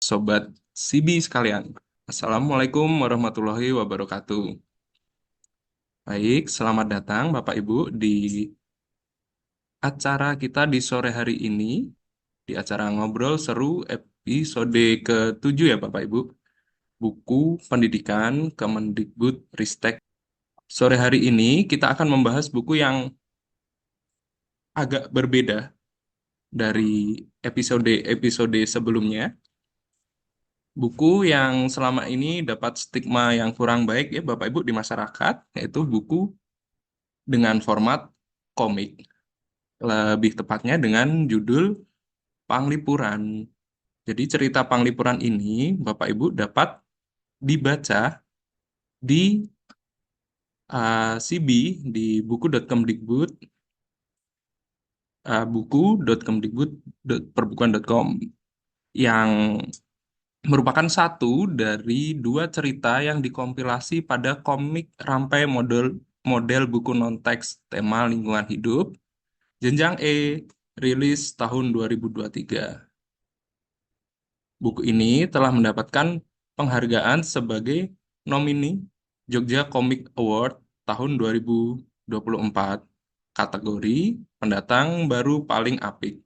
Sobat Sibi sekalian. Assalamualaikum warahmatullahi wabarakatuh. Baik, selamat datang Bapak Ibu di acara kita di sore hari ini, di acara Ngobrol Seru episode ke-7 ya Bapak Ibu. Buku Pendidikan Kemendikbud Ristek. Sore hari ini kita akan membahas buku yang agak berbeda dari episode-episode sebelumnya. Buku yang selama ini dapat stigma yang kurang baik ya Bapak Ibu di masyarakat, yaitu buku dengan format komik. Lebih tepatnya dengan judul Panglipuran. Jadi cerita Panglipuran ini Bapak Ibu dapat dibaca di CB di buku.kemdikbud buku.kemdikbud.perbukuan.com yang merupakan satu dari dua cerita yang dikompilasi pada komik Rampai model model buku non-teks tema lingkungan hidup jenjang E rilis tahun 2023. Buku ini telah mendapatkan penghargaan sebagai nomini Jogja Comic Award tahun 2024 kategori pendatang baru paling apik.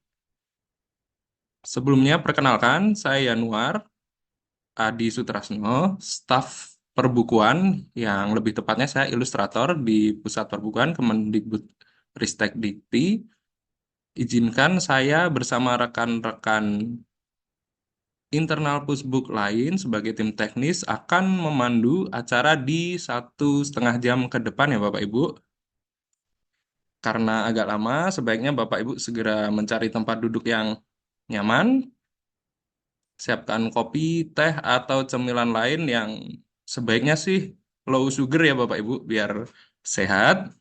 Sebelumnya perkenalkan saya Yanuar Adi Sutrasno, staf perbukuan, yang lebih tepatnya saya ilustrator di Pusat Perbukuan Kemendikbud Ristek Dikti. Izinkan saya bersama rekan-rekan internal Pusbuk lain sebagai tim teknis akan memandu acara di 1,5 jam ke depan ya Bapak Ibu. Karena agak lama, sebaiknya Bapak Ibu segera mencari tempat duduk yang nyaman, siapkan kopi, teh, atau cemilan lain yang sebaiknya sih low sugar ya Bapak Ibu, biar sehat.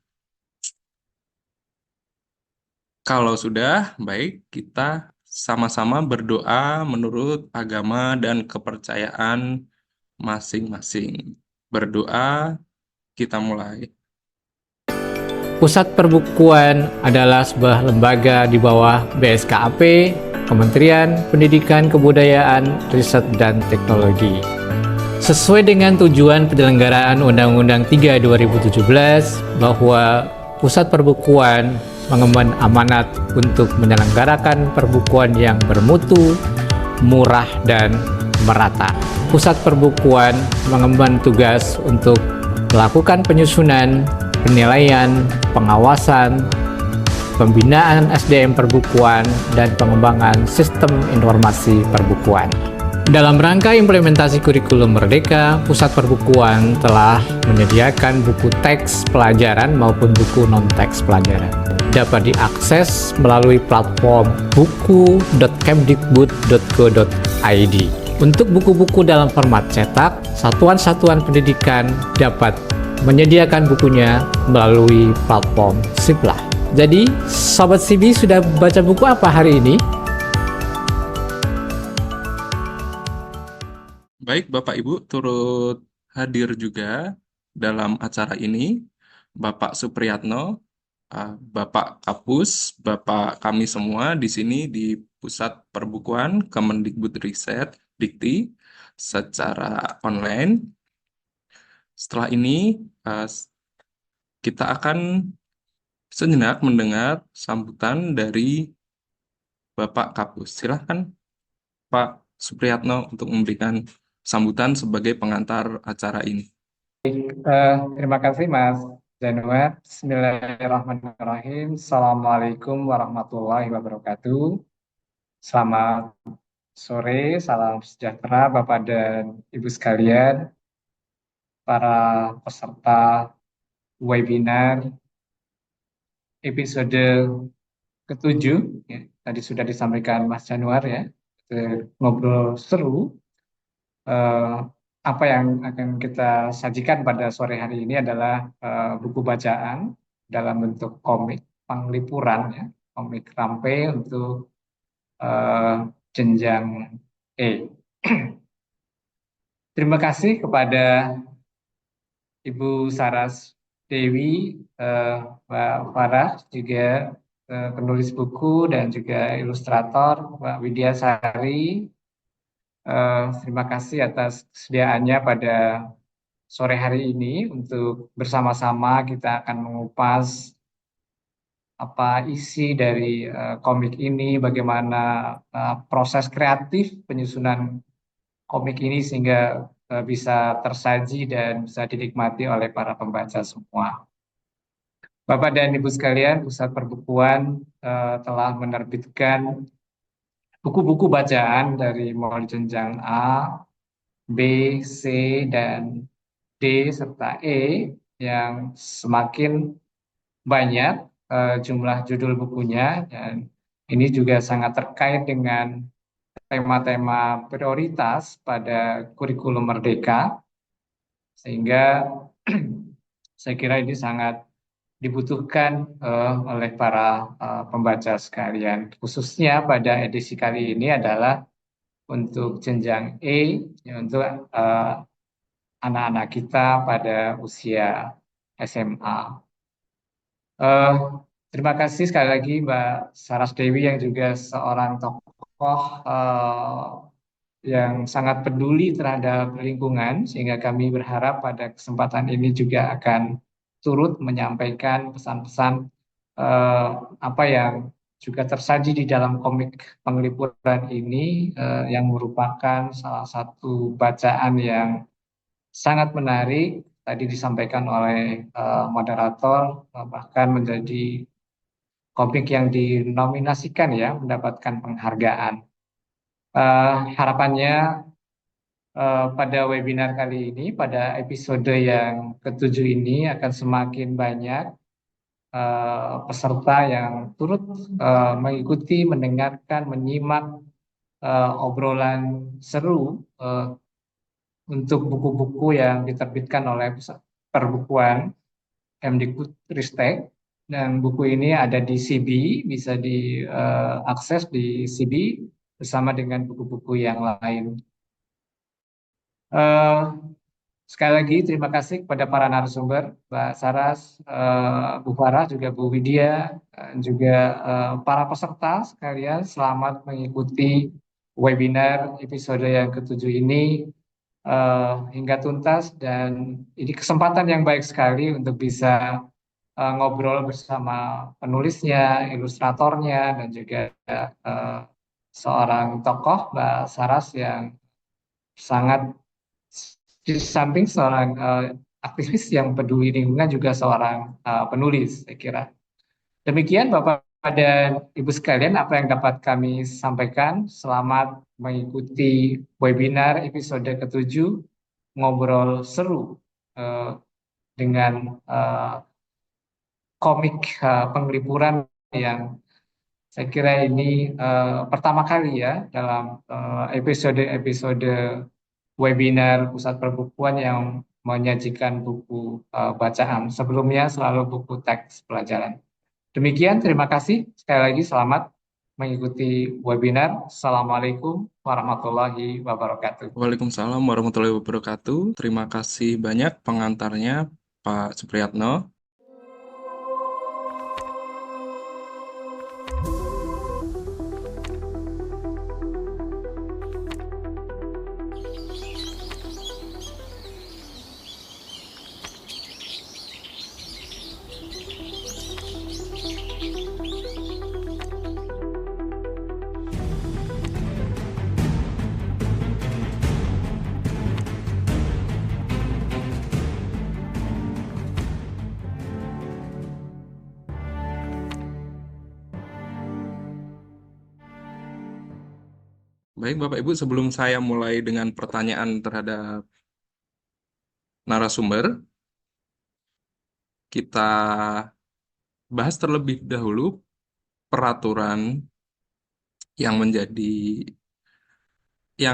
Kalau sudah, baik kita sama-sama berdoa menurut agama dan kepercayaan masing-masing. Berdoa, kita mulai. Pusat Perbukuan adalah sebuah lembaga di bawah BSKAP, Kementerian Pendidikan Kebudayaan, Riset dan Teknologi. Sesuai dengan tujuan penyelenggaraan Undang-Undang 3 2017 bahwa Pusat Perbukuan mengemban amanat untuk menyelenggarakan perbukuan yang bermutu, murah, dan merata. Pusat Perbukuan mengemban tugas untuk melakukan penyusunan, penilaian, pengawasan, pembinaan SDM perbukuan, dan pengembangan sistem informasi perbukuan. Dalam rangka implementasi kurikulum Merdeka, Pusat Perbukuan telah menyediakan buku teks pelajaran maupun buku non-teks pelajaran. Dapat diakses melalui platform buku.kemdikbud.go.id. Untuk buku-buku dalam format cetak, satuan-satuan pendidikan dapat menyediakan bukunya melalui platform Siplah. Jadi, Sobat Sibi sudah baca buku apa hari ini? Baik, Bapak Ibu turut hadir juga dalam acara ini. Bapak Supriyatno, Bapak Kapus, Bapak kami semua di sini di Pusat Perbukuan Kemendikbud Riset Dikti secara online. Setelah ini kita akan sejenak mendengar sambutan dari Bapak Kapus. Silahkan Pak Supriyatno untuk memberikan sambutan sebagai pengantar acara ini. Terima kasih Mas Januar. Bismillahirrahmanirrahim. Assalamualaikum warahmatullahi wabarakatuh. Selamat sore, salam sejahtera Bapak dan Ibu sekalian, para peserta webinar episode ke-7. Ya, tadi sudah disampaikan Mas Januar ya, ngobrol seru. Apa yang akan kita sajikan pada sore hari ini adalah buku bacaan dalam bentuk komik Panglipuran, ya, komik Rampe untuk jenjang E. Terima kasih kepada Ibu Saras Dewi, Mbak Farah, juga penulis buku dan juga ilustrator, Mbak Widya Sari, Terima kasih atas kesediaannya pada sore hari ini untuk bersama-sama kita akan mengupas apa isi dari komik ini, bagaimana proses kreatif penyusunan komik ini sehingga bisa tersaji dan bisa dinikmati oleh para pembaca semua. Bapak dan Ibu sekalian, Pusat Perbukuan telah menerbitkan buku-buku bacaan dari mulai jenjang A, B, C, dan D serta E yang semakin banyak jumlah judul bukunya, dan ini juga sangat terkait dengan tema-tema prioritas pada kurikulum Merdeka, sehingga saya kira ini sangat dibutuhkan oleh para pembaca sekalian. Khususnya pada edisi kali ini adalah untuk jenjang E, ya, untuk anak-anak kita pada usia SMA. Eh, Terima kasih sekali lagi Mbak Saras Dewi yang juga seorang tokoh yang sangat peduli terhadap lingkungan, sehingga kami berharap pada kesempatan ini juga akan turut menyampaikan pesan-pesan eh, apa yang juga tersaji di dalam komik Penglipuran ini, yang merupakan salah satu bacaan yang sangat menarik. Tadi disampaikan oleh moderator, bahkan menjadi komik yang dinominasikan ya, mendapatkan penghargaan. Harapannya pada webinar kali ini, pada episode yang ketujuh ini akan semakin banyak peserta yang turut mengikuti, mendengarkan, menyimak obrolan seru untuk buku-buku yang diterbitkan oleh Pusat Perbukuan Kemdikbudristek, dan buku ini ada di CB, bisa diakses di CB bersama dengan buku-buku yang lain. Eh, Sekali lagi terima kasih kepada para narasumber, Mbak Saras, Bu Farah, juga Bu Widya, juga para peserta sekalian. Selamat mengikuti webinar episode yang ketujuh ini hingga tuntas, dan ini kesempatan yang baik sekali untuk bisa ngobrol bersama penulisnya, ilustratornya, dan juga eh, seorang tokoh, Mbak Saras, yang sangat, di samping seorang aktivis yang peduli lingkungan, juga seorang penulis, saya kira. Demikian Bapak dan Ibu sekalian apa yang dapat kami sampaikan. Selamat mengikuti webinar episode ketujuh, ngobrol seru dengan komik Penglipuran, yang saya kira ini pertama kali ya dalam episode-episode webinar Pusat Perbukuan yang menyajikan buku bacaan. Sebelumnya selalu buku teks pelajaran. Demikian, terima kasih. Sekali lagi selamat mengikuti webinar. Assalamualaikum warahmatullahi wabarakatuh. Waalaikumsalam warahmatullahi wabarakatuh. Terima kasih banyak pengantarnya, Pak Supriyatno. Baik, Bapak Ibu, sebelum saya mulai dengan pertanyaan terhadap narasumber, kita bahas terlebih dahulu peraturan yang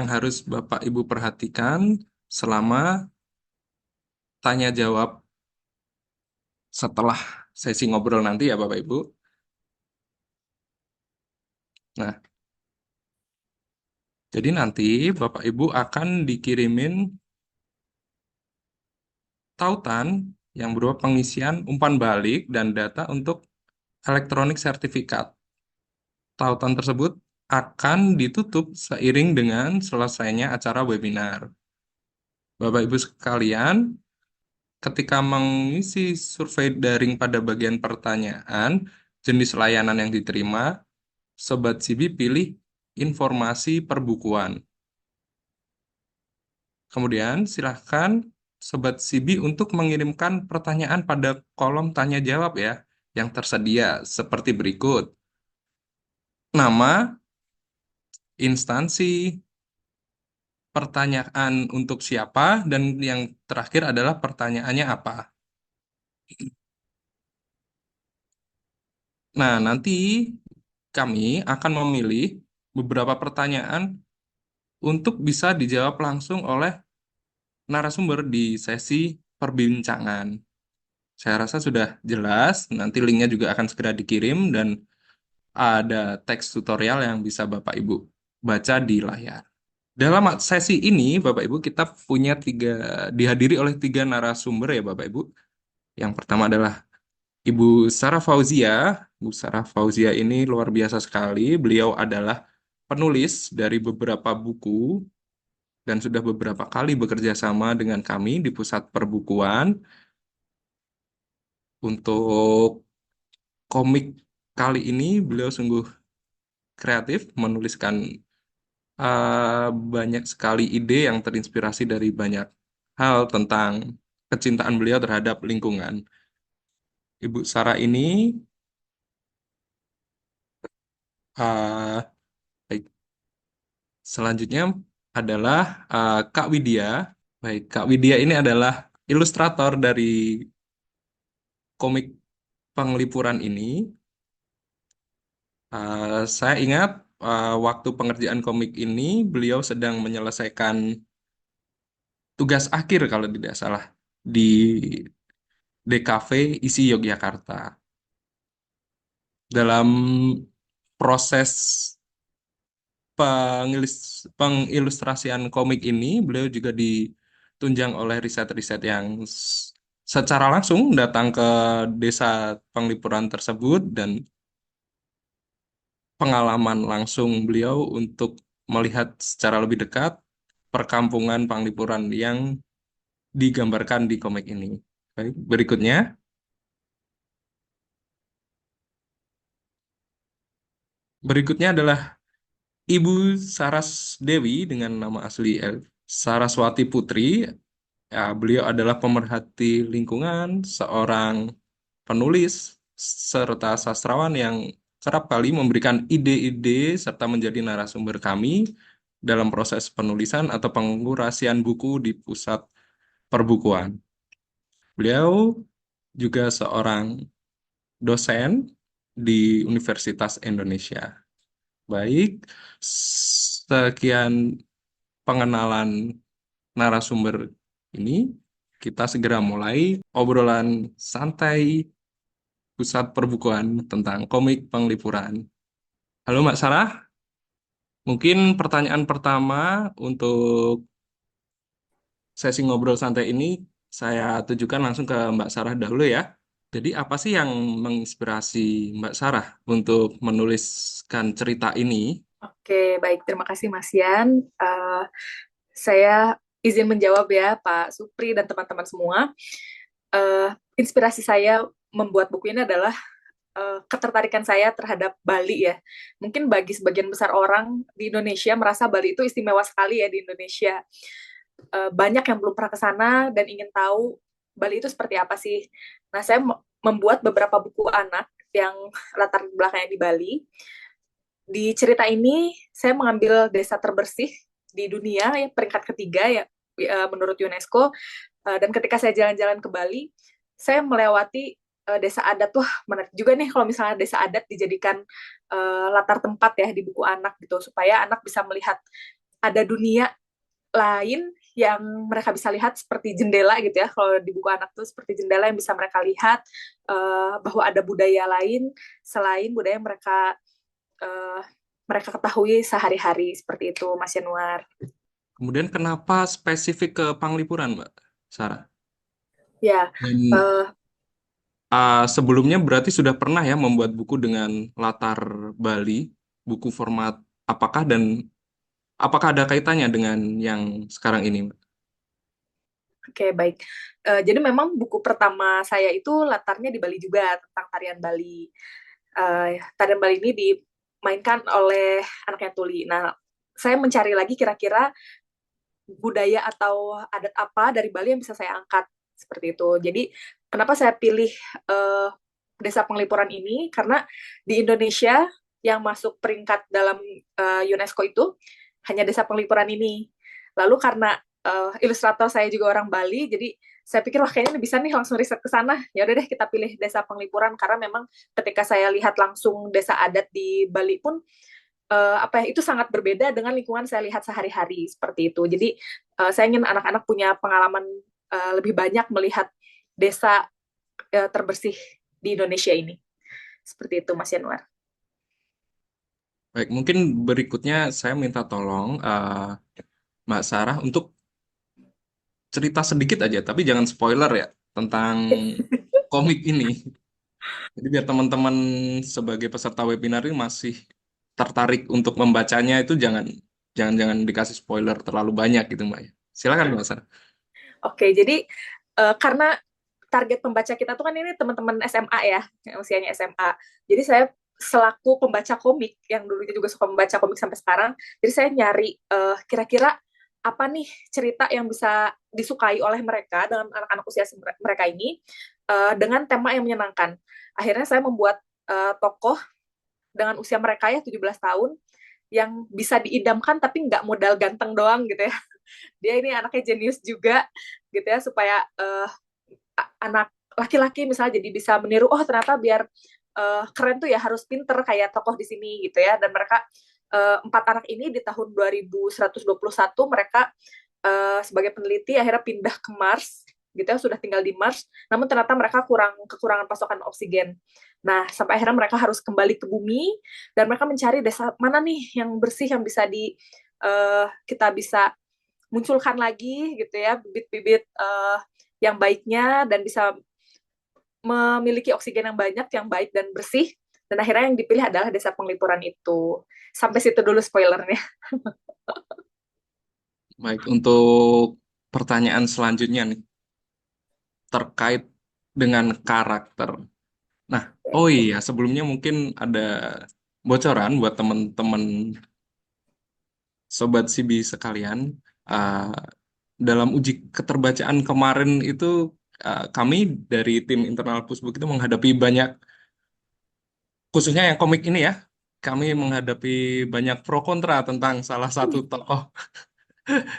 harus Bapak Ibu perhatikan selama tanya jawab setelah sesi ngobrol nanti ya Bapak Ibu. Nah, jadi nanti Bapak Ibu akan dikirimin tautan yang berupa pengisian umpan balik dan data untuk elektronik sertifikat. Tautan tersebut akan ditutup seiring dengan selesainya acara webinar. Bapak Ibu sekalian, ketika mengisi survei daring pada bagian pertanyaan, jenis layanan yang diterima, Sobat Sibi pilih informasi perbukuan. Kemudian silahkan Sobat Sibi untuk mengirimkan pertanyaan pada kolom tanya jawab ya, yang tersedia seperti berikut. Nama, instansi, pertanyaan untuk siapa, dan yang terakhir adalah pertanyaannya apa. Nah, nanti kami akan memilih beberapa pertanyaan untuk bisa dijawab langsung oleh narasumber di sesi perbincangan. Saya rasa sudah jelas, nanti linknya juga akan segera dikirim dan ada teks tutorial yang bisa Bapak Ibu baca di layar. Dalam sesi ini, Bapak Ibu, kita punya dihadiri oleh tiga narasumber ya Bapak Ibu. Yang pertama adalah Ibu Sarah Fauzia. Bu Sarah Fauzia ini luar biasa sekali. Beliau adalah penulis dari beberapa buku dan sudah beberapa kali bekerja sama dengan kami di Pusat Perbukuan untuk komik kali ini. Beliau sungguh kreatif menuliskan banyak sekali ide yang terinspirasi dari banyak hal tentang kecintaan beliau terhadap lingkungan. Ibu Sarah ini uh, baik. Selanjutnya adalah Kak Widya. Baik, Kak Widya ini adalah ilustrator dari komik Penglipuran ini. Saya ingat waktu pengerjaan komik ini beliau sedang menyelesaikan tugas akhir kalau tidak salah di DKV ISI Yogyakarta. Dalam proses pengilustrasian komik ini, beliau juga ditunjang oleh riset-riset yang secara langsung datang ke desa Penglipuran tersebut dan pengalaman langsung beliau untuk melihat secara lebih dekat perkampungan Penglipuran yang digambarkan di komik ini. Baik, berikutnya. Berikutnya adalah Ibu Saras Dewi dengan nama asli Saraswati Putri. Ya, beliau adalah pemerhati lingkungan, seorang penulis, serta sastrawan yang kerap kali memberikan ide-ide serta menjadi narasumber kami dalam proses penulisan atau pengurasian buku di Pusat Perbukuan. Beliau juga seorang dosen di Universitas Indonesia. Baik, sekian pengenalan narasumber ini. Kita segera mulai obrolan santai Pusat Perbukuan tentang komik Penglipuran. Halo Mbak Sarah, mungkin pertanyaan pertama untuk sesi ngobrol santai ini saya tujukan langsung ke Mbak Sarah dahulu ya. Jadi apa sih yang menginspirasi Mbak Sarah untuk menuliskan cerita ini? Oke, baik. Terima kasih, Mas Yan. Saya izin menjawab ya, Pak Supri dan teman-teman semua. Inspirasi saya membuat buku ini adalah ketertarikan saya terhadap Bali ya. Mungkin bagi sebagian besar orang di Indonesia merasa Bali itu istimewa sekali ya di Indonesia. Banyak yang belum pernah ke sana dan ingin tahu Bali itu seperti apa sih. Nah, saya membuat beberapa buku anak yang latar belakangnya di Bali. Di cerita ini saya mengambil desa terbersih di dunia ya, peringkat ketiga ya menurut UNESCO. Dan ketika saya jalan-jalan ke Bali, saya melewati desa adat. Wah, menarik juga nih kalau misalnya desa adat dijadikan latar tempat ya di buku anak gitu, supaya anak bisa melihat ada dunia lain yang mereka bisa lihat seperti jendela gitu ya. Kalau di buku anak tuh seperti jendela yang bisa mereka lihat bahwa ada budaya lain selain budaya yang mereka ketahui sehari-hari, seperti itu, Mas Yanuar. Kemudian kenapa spesifik ke Penglipuran, Mbak Sarah? Ya, Dan sebelumnya berarti sudah pernah ya membuat buku dengan latar Bali, buku format apakah dan apakah ada kaitannya dengan yang sekarang ini, Mbak? Oke, baik. Jadi memang buku pertama saya itu latarnya di Bali juga, tentang tarian Bali. Tarian Bali ini dimainkan oleh anaknya Tuli. Nah, saya mencari lagi kira-kira budaya atau adat apa dari Bali yang bisa saya angkat seperti itu. Jadi kenapa saya pilih uh, Desa Penglipuran ini? Karena di Indonesia yang masuk peringkat dalam UNESCO itu hanya Desa Penglipuran ini. Lalu karena ilustrator saya juga orang Bali, jadi saya pikir wah kayaknya bisa nih langsung riset ke sana. Ya udah deh kita pilih Desa Penglipuran karena memang ketika saya lihat langsung desa adat di Bali pun apa ya, itu sangat berbeda dengan lingkungan saya lihat sehari-hari seperti itu. Jadi saya ingin anak-anak punya pengalaman lebih banyak melihat desa terbersih di Indonesia ini. Seperti itu, Mas Yanuar. Baik, mungkin berikutnya saya minta tolong Mbak Sarah untuk cerita sedikit aja, tapi jangan spoiler ya tentang komik ini. Jadi biar teman-teman sebagai peserta webinar ini masih tertarik untuk membacanya itu jangan jangan jangan dikasih spoiler terlalu banyak gitu Mbak ya. Silakan Mbak Sarah. Oke, jadi karena target pembaca kita tuh kan ini teman-teman SMA ya, yang usianya SMA. Jadi saya selaku pembaca komik yang dulunya juga suka membaca komik sampai sekarang, jadi saya nyari kira-kira apa nih cerita yang bisa disukai oleh mereka dengan anak-anak usia mereka ini dengan tema yang menyenangkan. Akhirnya saya membuat tokoh dengan usia mereka ya 17 tahun yang bisa diidamkan tapi nggak modal ganteng doang gitu ya. Dia ini anaknya jenius juga gitu ya supaya anak laki-laki misalnya jadi bisa meniru oh ternyata biar keren tuh ya harus pinter kayak tokoh di sini gitu ya. Dan mereka empat anak ini di tahun 2121 mereka sebagai peneliti akhirnya pindah ke Mars gitu ya, sudah tinggal di Mars, namun ternyata mereka kekurangan pasokan oksigen. Nah, sampai akhirnya mereka harus kembali ke bumi dan mereka mencari desa mana nih yang bersih yang bisa kita bisa munculkan lagi gitu ya bibit-bibit yang baiknya dan bisa memiliki oksigen yang banyak, yang baik dan bersih. Dan akhirnya yang dipilih adalah Desa Penglipuran itu. Sampai situ dulu spoilernya. Baik, untuk pertanyaan selanjutnya nih terkait dengan karakter. Nah, oh iya, sebelumnya mungkin ada bocoran buat teman-teman Sobat Sibi sekalian. Uh, dalam uji keterbacaan kemarin itu kami dari tim internal Pusbuk itu menghadapi banyak, khususnya yang komik ini ya, kami menghadapi banyak pro kontra tentang salah satu tokoh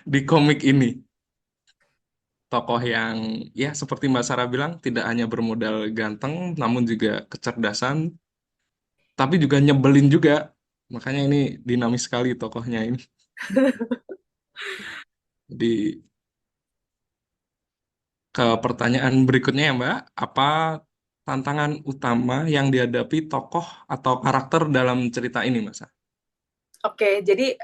di komik ini. Tokoh yang ya seperti Mbak Sarah bilang tidak hanya bermodal ganteng, namun juga kecerdasan, tapi juga nyebelin juga. Makanya ini dinamis sekali tokohnya ini. Jadi ke pertanyaan berikutnya ya Mbak, apa tantangan utama yang dihadapi tokoh atau karakter dalam cerita ini Mas? Oke, jadi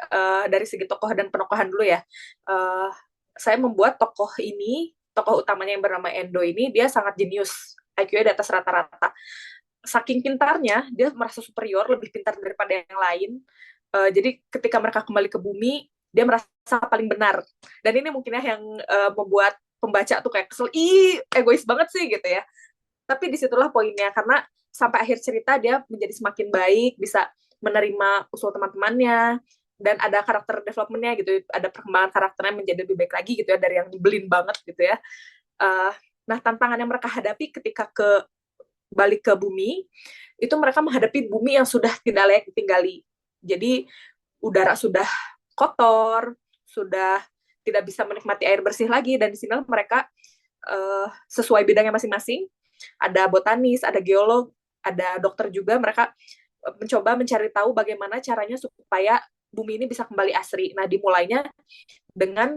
dari segi tokoh dan penokohan dulu ya. Uh, saya membuat tokoh ini, tokoh utamanya yang bernama Endo ini, dia sangat jenius. IQ-nya di atas rata-rata. Saking pintarnya, dia merasa superior, lebih pintar daripada yang lain. Jadi ketika mereka kembali ke bumi, dia merasa paling benar. Dan ini mungkin ya yang membuat pembaca tuh kayak kesel, ih egois banget sih gitu ya. Tapi disitulah poinnya, karena sampai akhir cerita dia menjadi semakin baik, bisa menerima usul teman-temannya, dan ada karakter developmentnya gitu, ada perkembangan karakternya menjadi lebih baik lagi gitu ya, dari yang nyebelin banget gitu ya. Uh, nah, tantangan yang mereka hadapi ketika balik ke bumi, itu mereka menghadapi bumi yang sudah tidak layak ditinggali. Jadi udara sudah kotor, sudah tidak bisa menikmati air bersih lagi, dan di sini mereka sesuai bidangnya masing-masing. Ada botanis, ada geolog, ada dokter juga. Mereka mencoba mencari tahu bagaimana caranya supaya bumi ini bisa kembali asri. Nah, dimulainya dengan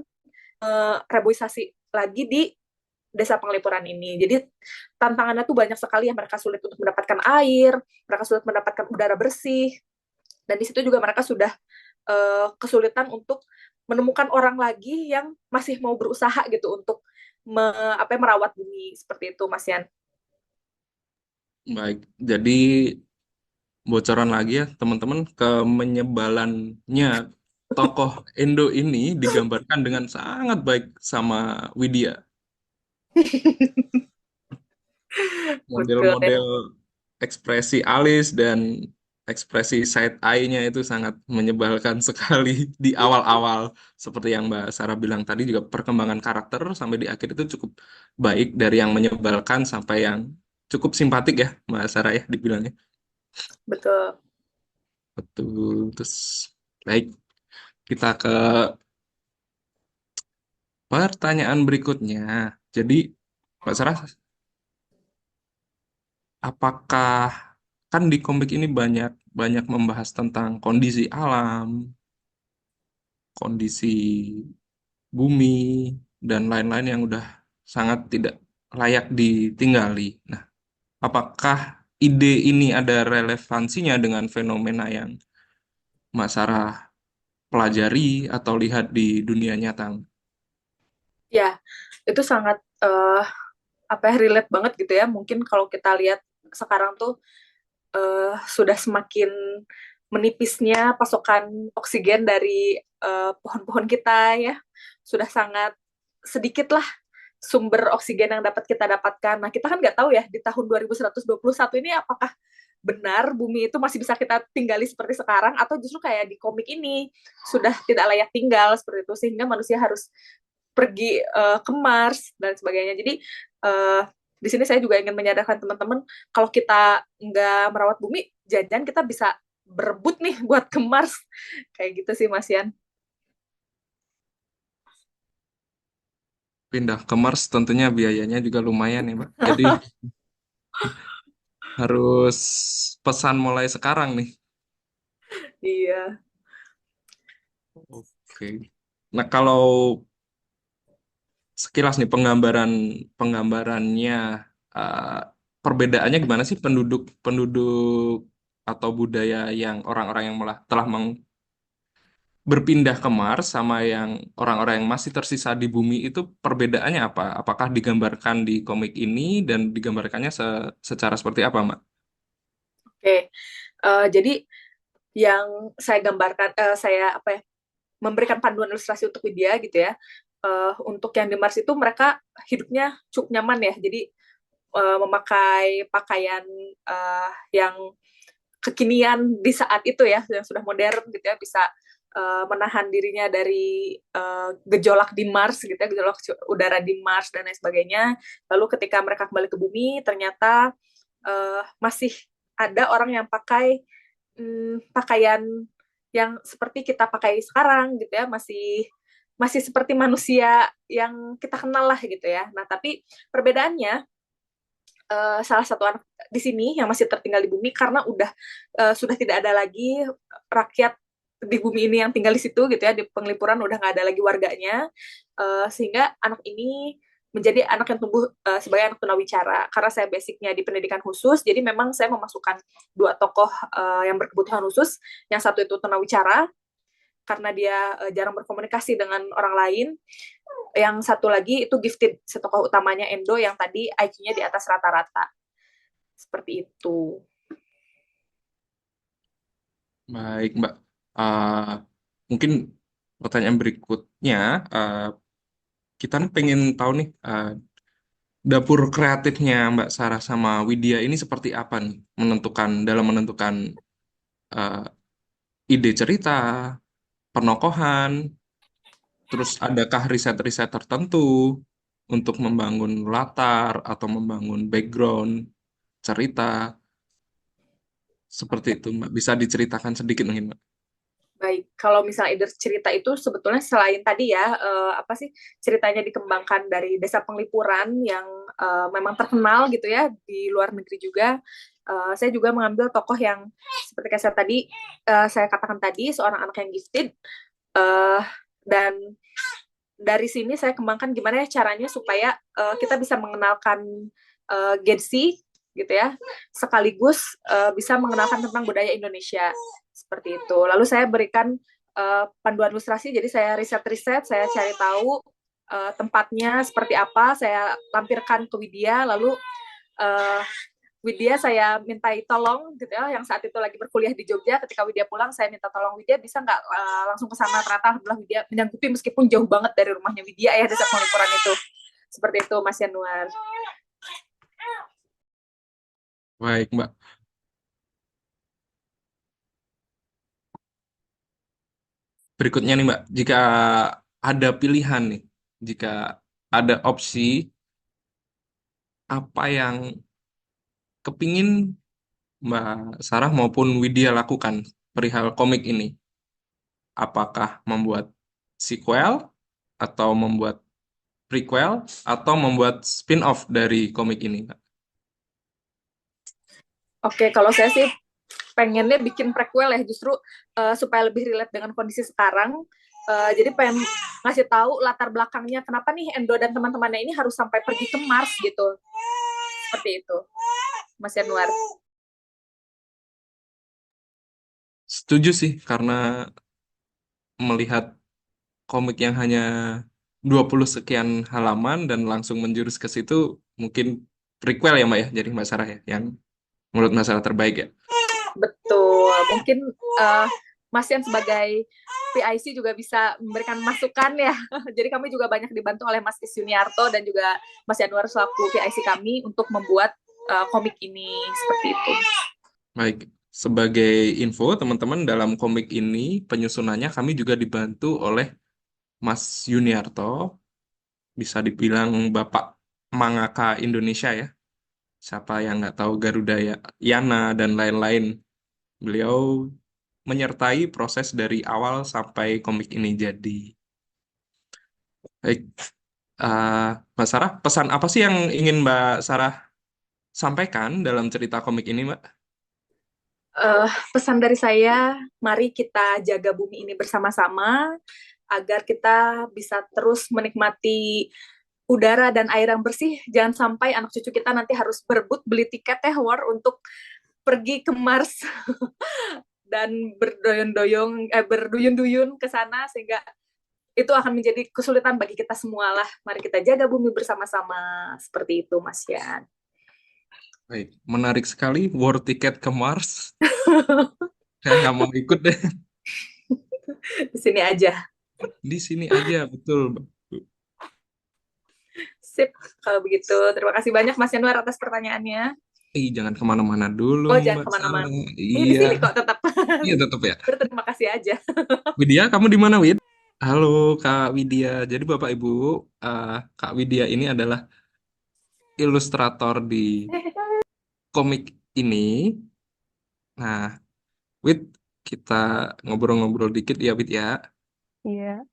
reboisasi lagi di Desa Penglipuran ini. Jadi tantangannya tuh banyak sekali ya, mereka sulit untuk mendapatkan air, mereka sulit mendapatkan udara bersih, dan di situ juga mereka sudah kesulitan untuk menemukan orang lagi yang masih mau berusaha gitu untuk merawat bumi seperti itu, Mas Yan. Baik, jadi bocoran lagi ya teman-teman, kemenyebalannya tokoh Indo ini digambarkan dengan sangat baik sama Widya. Betul ya. Model-model ekspresi alis dan ekspresi side eye-nya itu sangat menyebalkan sekali di awal-awal. Seperti yang Mbak Sarah bilang tadi juga perkembangan karakter sampai di akhir itu cukup baik dari yang menyebalkan sampai yang cukup simpatik ya Mbak Sarah ya dibilangnya. Betul. Betul. Terus baik, kita ke pertanyaan berikutnya. Jadi Mbak Sarah, apakah kan di komik ini banyak banyak membahas tentang kondisi alam, kondisi bumi, dan lain-lain yang udah sangat tidak layak ditinggali. Nah, apakah ide ini ada relevansinya dengan fenomena yang Mbak Sarah pelajari atau lihat di dunia nyata? Ya, itu sangat apa ya, relate banget gitu ya. Mungkin kalau kita lihat sekarang tuh sudah semakin menipisnya pasokan oksigen dari pohon-pohon kita ya. Sudah sangat sedikit lah sumber oksigen yang dapat kita dapatkan. Nah, kita kan nggak tahu ya di tahun 2121 ini apakah benar bumi itu masih bisa kita tinggali seperti sekarang atau justru kayak di komik ini sudah tidak layak tinggal seperti itu sehingga manusia harus pergi ke Mars dan sebagainya. Jadi di sini saya juga ingin menyadarkan teman-teman kalau kita nggak merawat bumi, jangan kita bisa berebut nih buat ke Mars kayak gitu sih Mas Yan. Pindah ke Mars tentunya biayanya juga lumayan ya, Mbak. Jadi harus pesan mulai sekarang nih. Iya. Oke. Nah, kalau sekilas nih penggambarannya, eh, perbedaannya gimana sih penduduk penduduk atau budaya yang orang-orang yang malah telah berpindah ke Mars sama yang orang-orang yang masih tersisa di bumi itu perbedaannya apa? Apakah digambarkan di komik ini dan digambarkannya secara seperti apa, Mbak? Oke. Jadi yang saya gambarkan, saya apa ya, memberikan panduan ilustrasi untuk Widya gitu ya. Untuk yang di Mars itu mereka hidupnya cukup nyaman ya. Jadi memakai pakaian yang kekinian di saat itu ya, yang sudah modern gitu ya, bisa menahan dirinya dari gejolak di Mars gitu ya, gejolak udara di Mars dan lain sebagainya. Lalu ketika mereka kembali ke bumi, ternyata masih ada orang yang pakai pakaian yang seperti kita pakai sekarang gitu ya, masih masih seperti manusia yang kita kenal lah gitu ya. Nah, tapi perbedaannya salah satu anak di sini yang masih tertinggal di bumi karena sudah tidak ada lagi rakyat di bumi ini yang tinggal di situ gitu ya, di penglipuran udah nggak ada lagi warganya, sehingga anak ini menjadi anak yang tumbuh sebagai anak tunawicara. Karena saya basicnya di pendidikan khusus, jadi memang saya memasukkan dua tokoh yang berkebutuhan khusus. Yang satu itu tunawicara karena dia jarang berkomunikasi dengan orang lain. Yang satu lagi itu gifted, si tokoh utamanya Endo yang tadi IQ-nya di atas rata-rata. Seperti itu. Baik, Mbak. Uh, Mungkin pertanyaan berikutnya, kita nih pengen tahu nih, dapur kreatifnya Mbak Sarah sama Widya ini seperti apa nih dalam menentukan uh, ide cerita, penokohan, terus adakah riset-riset tertentu untuk membangun latar atau membangun background cerita seperti Ya, itu, Mbak. Bisa diceritakan sedikit mungkin, Mbak. baik. Kalau misalnya ide cerita itu sebetulnya selain tadi ya, apa sih ceritanya dikembangkan dari desa penglipuran yang memang terkenal gitu ya di luar negeri juga. Saya juga mengambil tokoh yang seperti kayak saya katakan tadi seorang anak yang gifted, uh, dan dari sini saya kembangkan gimana ya caranya supaya kita bisa mengenalkan Gen Z gitu ya, sekaligus bisa mengenalkan tentang budaya Indonesia seperti itu. Lalu saya berikan panduan ilustrasi, jadi saya riset-riset, saya cari tahu tempatnya seperti apa, saya lampirkan ke Widya, lalu uh, Widya saya mintai tolong gitu ya, yang saat itu lagi berkuliah di Jogja. Ketika Widya pulang, saya minta tolong Widya bisa nggak langsung ke sana. Ternyata alhamdulillah Widya menyanggupi meskipun jauh banget dari rumahnya Widya ya desa Penglipuran itu. Seperti itu Mas Yanuar. Baik, Mbak. Berikutnya nih, Mbak, jika ada pilihan nih, jika ada opsi apa yang kepingin Mbak Sarah maupun Widya lakukan perihal komik ini, apakah membuat sequel atau membuat prequel atau membuat spin-off dari komik ini, Mbak? Oke, kalau saya sih pengennya bikin prequel ya, justru supaya lebih relate dengan kondisi sekarang. Jadi pengen ngasih tahu latar belakangnya kenapa nih Endo dan teman-temannya ini harus sampai pergi ke Mars gitu. Seperti itu, Mas Yanuar. Setuju sih, karena melihat komik yang hanya 20 sekian halaman dan langsung menjurus ke situ, mungkin prequel ya Mbak ya, jadi Mbak Sarah ya, yang menurut Mbak Sarah terbaik ya. Betul. Mungkin Mas Yan sebagai PIC juga bisa memberikan masukan ya. Jadi kami juga banyak dibantu oleh Mas Is Yuniarto dan juga Mas Yanuar selaku PIC kami untuk membuat komik ini seperti itu. Baik, sebagai info teman-teman, dalam komik ini penyusunannya kami juga dibantu oleh Mas Yuniarto, bisa dibilang Bapak mangaka Indonesia ya. Siapa yang nggak tahu Garuda ya, Yana dan lain-lain. Beliau menyertai proses dari awal sampai komik ini jadi. Baik, eh, Mbak Sarah, pesan apa sih yang ingin Mbak Sarah sampaikan dalam cerita komik ini, Mbak? Pesan dari saya, mari kita jaga bumi ini bersama-sama agar kita bisa terus menikmati udara dan air yang bersih. Jangan sampai anak cucu kita nanti harus berebut beli tiket War untuk pergi ke Mars dan berduyun-duyun ke sana sehingga itu akan menjadi kesulitan bagi kita semua lah. Mari kita jaga bumi bersama-sama. Seperti itu, Mas Yan. Baik, menarik sekali. War tiket ke Mars. Saya nggak mau ikut deh. Di sini aja. Di sini aja, betul, Mbak. Sip, kalau begitu. Terima kasih banyak, Mas Yanuar, atas pertanyaannya. Jangan kemana-mana dulu Oh, nih, jangan Mbak Sarah. kemana-mana. Ini di Iya, sini kok tetap. iya tetap ya. Berterima kasih aja. Widya, kamu di mana, Wid? Halo, Kak Widya. Jadi Bapak Ibu, eh, Kak Widya ini adalah ilustrator di komik ini. Nah, Wid, kita ngobrol-ngobrol dikit ya, Wid ya. Iya.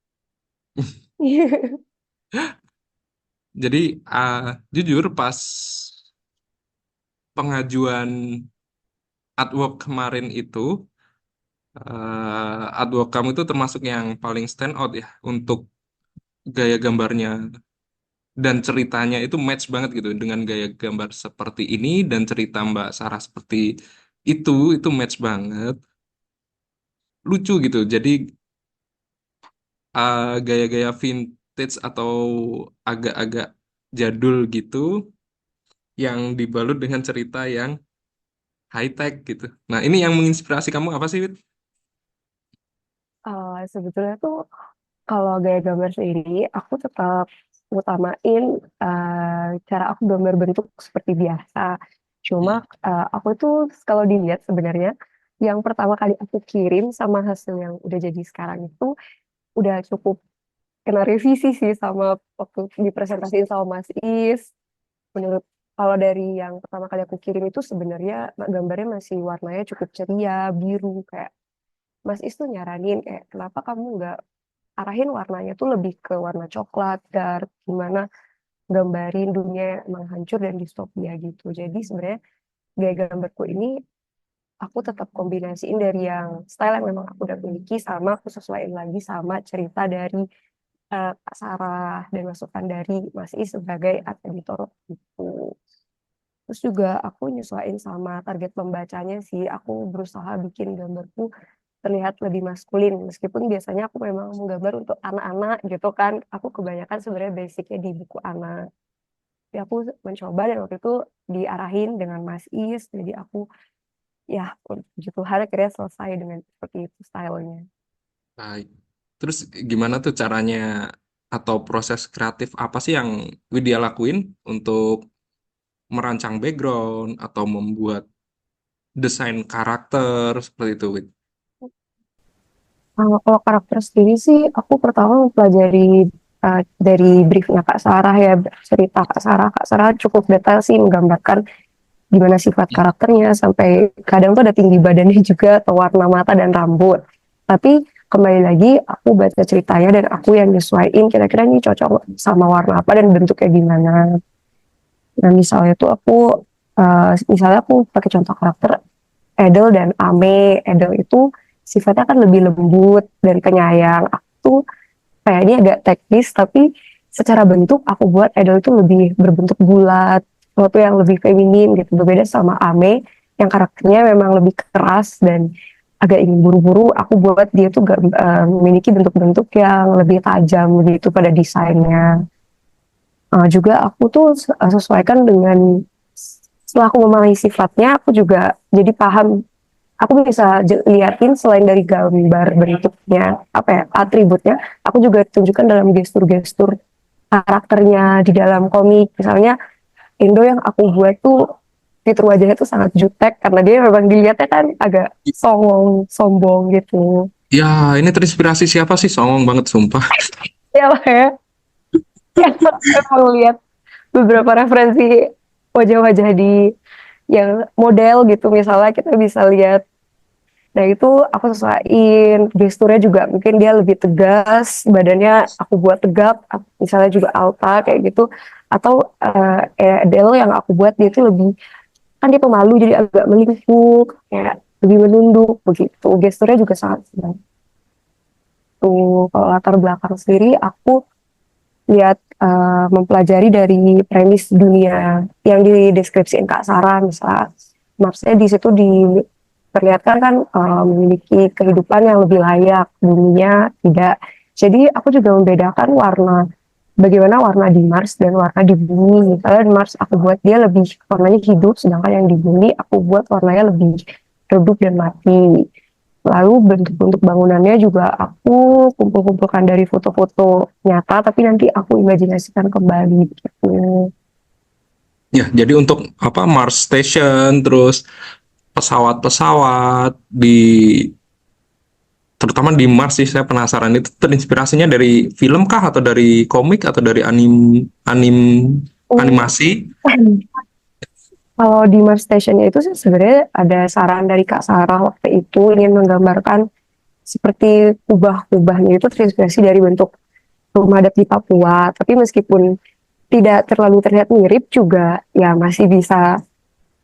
Jadi, jujur pas pengajuan artwork kemarin itu, artwork kamu itu termasuk yang paling stand out ya untuk gaya gambarnya dan ceritanya itu match banget gitu dengan gaya gambar seperti ini dan cerita Mbak Sarah seperti itu match banget, lucu gitu. Jadi gaya-gaya vintage atau agak-agak jadul gitu yang dibalut dengan cerita yang high tech gitu. Nah, ini yang menginspirasi kamu apa sih, Wit? Sebetulnya tuh kalau gaya gambar sendiri, aku tetap utamain cara aku gambar bentuk seperti biasa. Cuma Hmm. aku tuh kalau dilihat sebenarnya yang pertama kali aku kirim sama hasil yang udah jadi sekarang itu udah cukup kena revisi sih sama waktu dipresentasiin sama Mas Is. Menurut kalau dari yang pertama kali aku kirim itu sebenarnya gambarnya masih warnanya cukup ceria, biru kayak Mas Is tuh nyaranin kayak kenapa kamu nggak arahin warnanya tuh lebih ke warna coklat dark gimana gambarin dunia yang emang hancur dan distopia gitu. Jadi sebenarnya gaya gambarku ini aku tetap kombinasiin dari yang style yang memang aku udah miliki sama aku sesuaiin lagi sama cerita dari Kak Sarah dan masukan dari Mas Is sebagai art editor gitu. Terus juga aku nyesuaiin sama target pembacanya sih. Aku berusaha bikin gambarku terlihat lebih maskulin. Meskipun biasanya aku memang menggambar untuk anak-anak gitu kan. Aku kebanyakan sebenarnya basicnya di buku anak. Tapi aku mencoba dan waktu itu diarahin dengan Mas Is, jadi aku ya puji Tuhan akhirnya selesai dengan seperti itu stylenya. Baik. Terus gimana tuh caranya atau proses kreatif apa sih yang Widya lakuin untuk merancang background atau membuat desain karakter seperti itu, Wid? Kalau karakter sendiri sih, aku pertama mempelajari dari briefnya Kak Sarah ya, cerita Kak Sarah. Kak Sarah cukup detail sih menggambarkan gimana sifat karakternya, sampai kadang tuh ada tinggi badannya juga, atau warna mata dan rambut. Tapi kembali lagi, aku baca ceritanya dan aku yang nyesuaiin kira-kira ini cocok sama warna apa dan bentuknya gimana. Nah misalnya tuh misalnya aku pakai contoh karakter Edel dan Ame. Edel itu sifatnya kan lebih lembut dan penyayang. Aku tuh kayaknya agak teknis, tapi secara bentuk aku buat Edel itu lebih berbentuk bulat, sesuatu yang lebih feminin gitu. Berbeda sama Ame yang karakternya memang lebih keras dan agak ingin buru-buru. Aku buat dia tuh memiliki bentuk-bentuk yang lebih tajam gitu pada desainnya. Juga aku tuh sesuaikan dengan setelah aku memahami sifatnya, aku juga jadi paham. Aku bisa liatin selain dari gambar bentuknya, apa ya, atributnya, aku juga tunjukkan dalam gestur-gestur karakternya di dalam komik. Misalnya Indo yang aku buat tuh fitur wajahnya tuh sangat jutek karena dia memang dilihatnya kan agak songong, sombong gitu. Ya, ini terinspirasi siapa sih? Songong banget, sumpah. Ya lah ya. Ya, emang lihat beberapa referensi wajah-wajah di yang model gitu, misalnya kita bisa lihat. Nah itu aku sesuaiin gesturnya juga, mungkin dia lebih tegas, badannya aku buat tegap, misalnya juga alta kayak gitu. Atau Adele yang aku buat dia tuh lebih, kan dia pemalu jadi agak melingkuk, kayak lebih menunduk begitu. Gesturnya juga sangat sedang. Tuh kalau latar belakang sendiri aku lihat mempelajari dari premis dunia yang dideskripsiin Kak Sarah. Misalnya Marsnya di situ diperlihatkan kan memiliki kehidupan yang lebih layak, buminya tidak. Jadi aku juga membedakan bagaimana warna di Mars dan warna di bumi. Misalnya di Mars aku buat dia lebih warnanya hidup, sedangkan yang di bumi aku buat warnanya lebih redup dan mati. Lalu bentuk-bentuk bangunannya juga aku kumpul-kumpulkan dari foto-foto nyata, tapi nanti aku imajinasikan kembali gitu. Ya, jadi untuk apa Mars Station, terus pesawat-pesawat terutama di Mars sih saya penasaran itu terinspirasinya dari film kah atau dari komik atau dari animasi? Kalau di Mars Station-nya itu sih sebenarnya ada saran dari Kak Sarah waktu itu ingin menggambarkan seperti kubah-kubahnya itu terinspirasi dari bentuk rumah adat di Papua. Tapi meskipun tidak terlalu terlihat mirip juga, ya masih bisa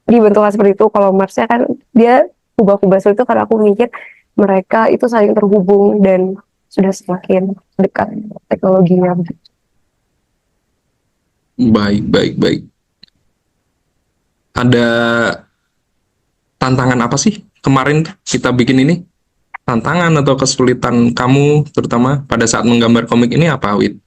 dibentukkan seperti itu. Kalau Marsnya kan dia kubah-kubah seperti itu, karena aku mikir mereka itu saling terhubung dan sudah semakin dekat teknologinya. Baik, baik, baik. Ada tantangan apa sih kemarin kita bikin ini? Tantangan atau kesulitan kamu terutama pada saat menggambar komik ini apa, Wid?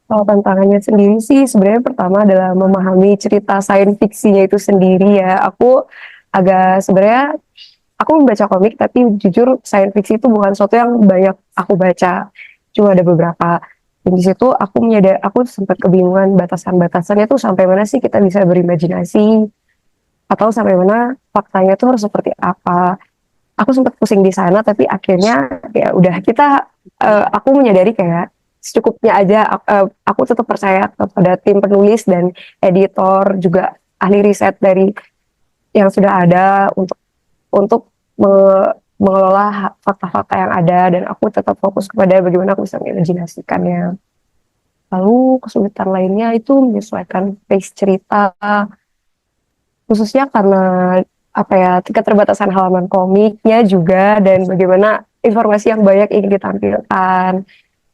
Kalau tantangannya sendiri sih sebenarnya pertama adalah memahami cerita sains fiksinya itu sendiri ya. Sebenarnya aku membaca komik, tapi jujur sains fiksi itu bukan sesuatu yang banyak aku baca. Cuma ada beberapa. Dan di situ aku sempat kebingungan batasan-batasannya tuh sampai mana sih kita bisa berimajinasi, atau sampai mana faktanya tuh harus seperti apa. Aku sempat pusing di sana, tapi akhirnya ya udah aku menyadari kayak secukupnya aja. Aku tetap percaya kepada tim penulis dan editor, juga ahli riset dari yang sudah ada untuk mengelola fakta-fakta yang ada, dan aku tetap fokus kepada bagaimana aku bisa mengimajinasikannya. Lalu kesulitan lainnya itu menyesuaikan pace cerita, khususnya karena apa ya, keterbatasan halaman komiknya juga, dan bagaimana informasi yang banyak ingin ditampilkan.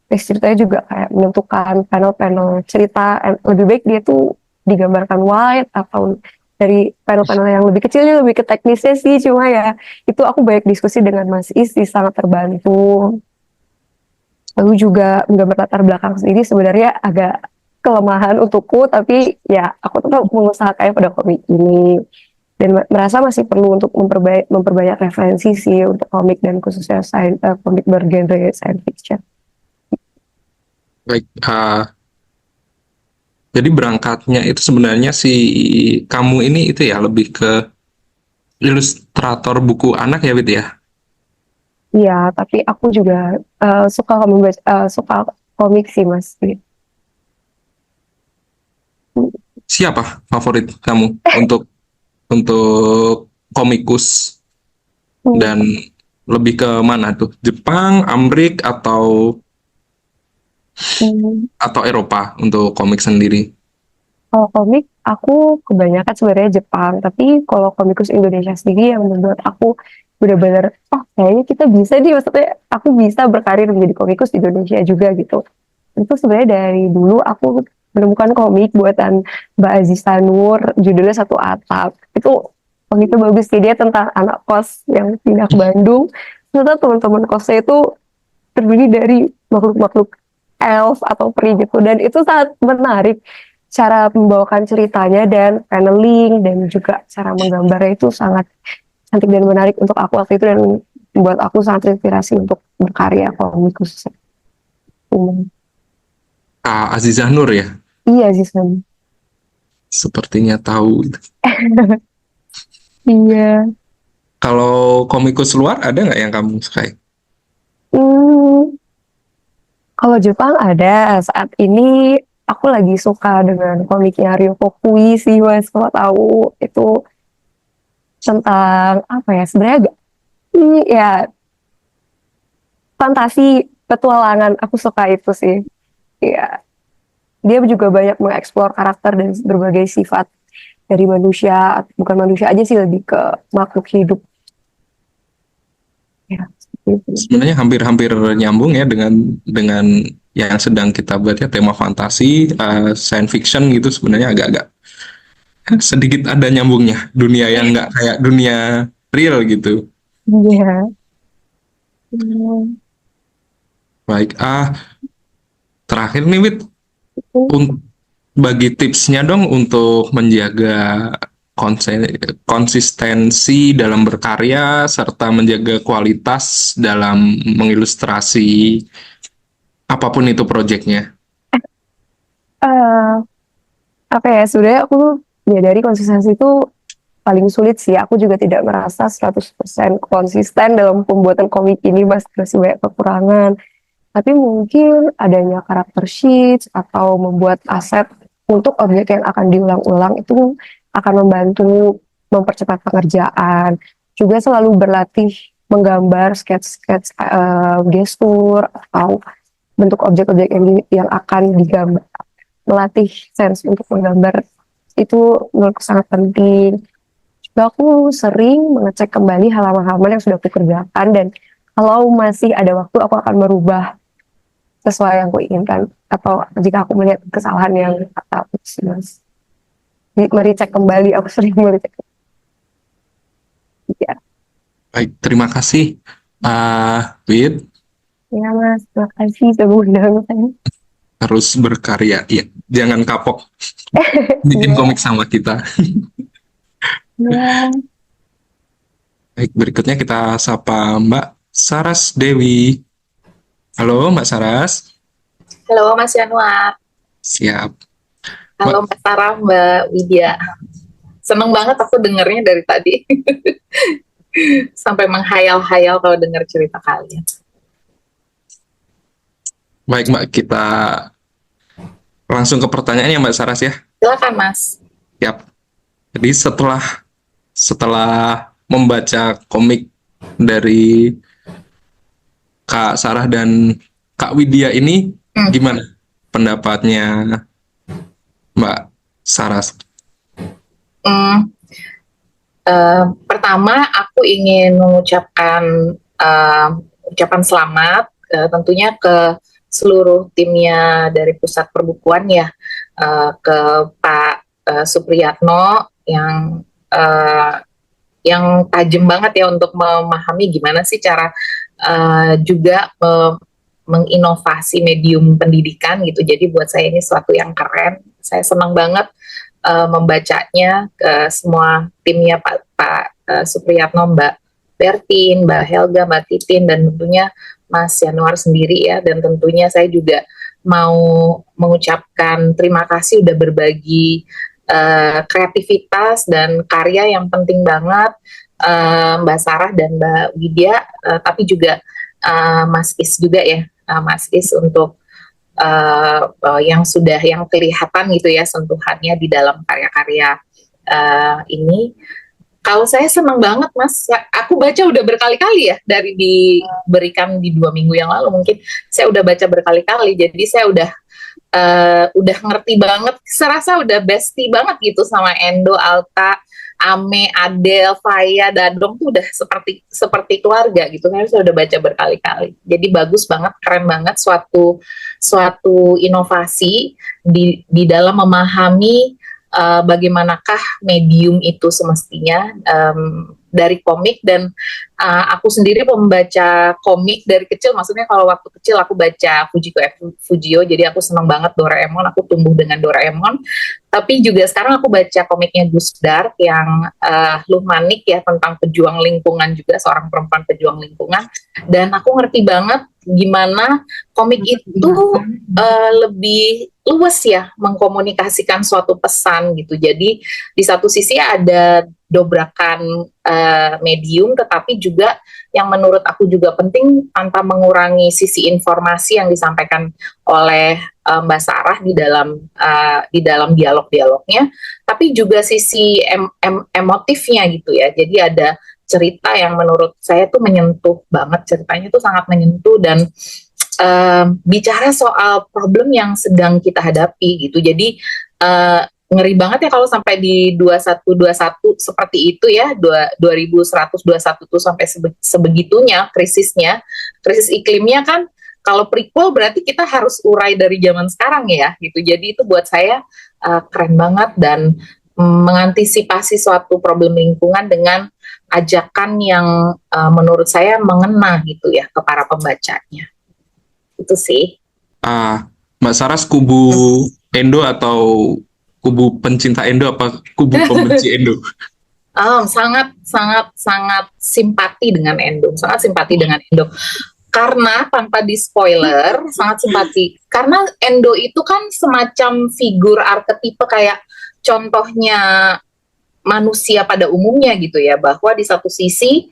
Pace ceritanya juga kayak menentukan panel-panel cerita, lebih baik dia tuh digambarkan wide atau dari panel-panel yang lebih kecilnya, lebih ke teknisnya sih. Cuma ya itu aku banyak diskusi dengan Mas Is, sangat terbantu. Lalu juga menggambar latar belakang sendiri sebenarnya agak kelemahan untukku, tapi ya aku tetap mengusahakannya pada komik ini dan merasa masih perlu untuk memperbanyak referensi sih untuk komik dan khususnya komik bergenre science fiction. Baik, jadi berangkatnya itu sebenarnya si kamu ini itu ya lebih ke ilustrator buku anak ya, Wit ya? Iya, tapi aku juga suka membaca, suka komik sih Mas. Siapa favorit kamu untuk komikus Hmm. dan lebih ke mana tuh? Jepang, Amrik Hmm. atau Eropa untuk komik sendiri? Kalau komik, aku kebanyakan sebenarnya Jepang. Tapi kalau komikus Indonesia sendiri yang membuat aku benar-benar, oh kayaknya kita bisa nih, maksudnya aku bisa berkarir menjadi komikus di Indonesia juga gitu. Itu sebenarnya dari dulu aku menemukan komik buatan Mbak Aziza Nur, judulnya Satu Atap. Itu komiknya bagus sih, dia tentang anak kos yang pindah ke Bandung. Ternyata teman-teman kosnya itu terdiri dari makhluk-makhluk elf atau peri gitu, dan itu sangat menarik cara membawakan ceritanya dan paneling dan juga cara menggambarnya itu sangat cantik dan menarik untuk aku waktu itu dan membuat aku sangat terinspirasi untuk berkarya komik khususnya. Kak Azizah Nur ya? Iya sih Sam. Sepertinya tahu. Iya. Kalau komikus luar ada nggak yang kamu sukai? Hmm, kalau Jepang ada. Saat ini aku lagi suka dengan komiknya Ryoko Kui sih Mas. Kalau tahu itu tentang apa ya? Sebenarnya agak ya fantasi petualangan. Aku suka itu sih. Ya, dia juga banyak mengeksplor karakter dan berbagai sifat dari manusia, bukan manusia aja sih, lebih ke makhluk hidup. Ya, seperti itu. Sebenarnya hampir-hampir nyambung ya dengan yang sedang kita bahas ya, tema fantasi, science fiction gitu sebenarnya agak-agak sedikit ada nyambungnya. Dunia yang nggak kayak dunia real gitu. Iya. Hmm. Baik, terakhir nih Wit, bagi tipsnya dong untuk menjaga konsistensi dalam berkarya serta menjaga kualitas dalam mengilustrasi apapun itu proyeknya. Eh, apa ya, sebenarnya aku menyadari konsistensi itu paling sulit sih. Aku juga tidak merasa 100% konsisten dalam pembuatan komik ini, Mas. Masih banyak kekurangan. Tapi mungkin adanya karakter sheets atau membuat aset untuk objek yang akan diulang-ulang itu akan membantu mempercepat pengerjaan. Juga selalu berlatih menggambar sketch-sketch gestur atau bentuk objek-objek yang akan digambar. Melatih sense untuk menggambar itu menurutku sangat penting. Juga aku sering mengecek kembali halaman-halaman yang sudah aku kerjakan dan kalau masih ada waktu aku akan merubah sesuai yang aku inginkan atau jika aku melihat kesalahan yang kata mas mericek kembali, aku sering mericek. Ya, Baik, terima kasih, Wid. ya Mas, terima kasih sudah mengundang saya. Harus berkarya, ya. Jangan kapok bikin Ya, komik sama kita. ya. Baik, berikutnya kita sapa Mbak Saras Dewi. Halo, Mbak Saras. Halo Mas Yanuar, Siap. Mbak, halo Mbak Sarah, Mbak Widya. Seneng banget aku dengernya dari tadi. Sampai menghayal-hayal kalau dengar cerita kalian. baik Mbak, kita langsung ke pertanyaannya Mbak Saras ya. Silakan Mas. Siap. Jadi setelah membaca komik dari Kak Sarah dan Kak Widya ini, gimana pendapatnya Mbak Saras? Hmm, Pertama, aku ingin mengucapkan ucapan selamat tentunya ke seluruh timnya dari Pusat Perbukuan ya, ke Pak Supriyatno yang tajam banget ya untuk memahami gimana sih cara juga menginovasi medium pendidikan gitu. Jadi buat saya ini suatu yang keren. Saya senang banget membacanya ke semua timnya Pak Supriyatno, Mbak Bertin, Mbak Helga, Mbak Titin, dan tentunya Mas Yanuar sendiri ya. Dan tentunya saya juga mau mengucapkan terima kasih udah berbagi kreativitas dan karya yang penting banget, Mbak Sarah dan Mbak Widya, tapi juga Mas Is juga ya, Mas Is untuk yang kelihatan gitu ya sentuhannya di dalam karya-karya ini. Kalau saya senang banget Mas, aku baca udah berkali-kali ya dari diberikan di 2 minggu yang lalu, mungkin saya udah baca berkali-kali, jadi saya udah ngerti banget, serasa udah bestie banget gitu sama Endo, Alta, Ame, Adel, Faya, Dadong tuh udah seperti keluarga gitu kan. Saya udah baca berkali-kali. Jadi bagus banget, keren banget, suatu inovasi di dalam memahami bagaimanakah medium itu semestinya dari komik. Dan aku sendiri pembaca komik dari kecil, maksudnya kalau waktu kecil aku baca Fujiko F. Fujio, jadi aku senang banget Doraemon, aku tumbuh dengan Doraemon. Tapi juga sekarang aku baca komiknya Gus Dark yang Luh Manik ya, tentang pejuang lingkungan juga, seorang perempuan pejuang lingkungan. Dan aku ngerti banget gimana komik itu lebih luas ya mengkomunikasikan suatu pesan gitu. Jadi di satu sisi ada dobrakan medium, tetapi juga yang menurut aku juga penting tanpa mengurangi sisi informasi yang disampaikan oleh Mbak Sarah di dalam dialog-dialognya, tapi juga sisi emotifnya gitu ya. Jadi ada cerita yang menurut saya tuh menyentuh banget, ceritanya tuh sangat menyentuh dan bicara soal problem yang sedang kita hadapi gitu. Jadi ngeri banget ya kalau sampai di 2121 seperti itu ya, 2121 tuh sampai sebegitunya krisisnya, krisis iklimnya kan. Kalau prequel berarti kita harus urai dari zaman sekarang ya gitu. Jadi itu buat saya keren banget dan mengantisipasi suatu problem lingkungan dengan ajakan yang menurut saya mengena gitu ya ke para pembacanya. Itu sih. Mbak Saras kubu Endo atau kubu pencinta Endo apa kubu pembenci Endo? Sangat simpati dengan Endo, sangat simpati dengan Endo. Karena tanpa di spoiler, sangat simpati. Karena Endo itu kan semacam figur arketipe kayak contohnya manusia pada umumnya gitu ya, bahwa di satu sisi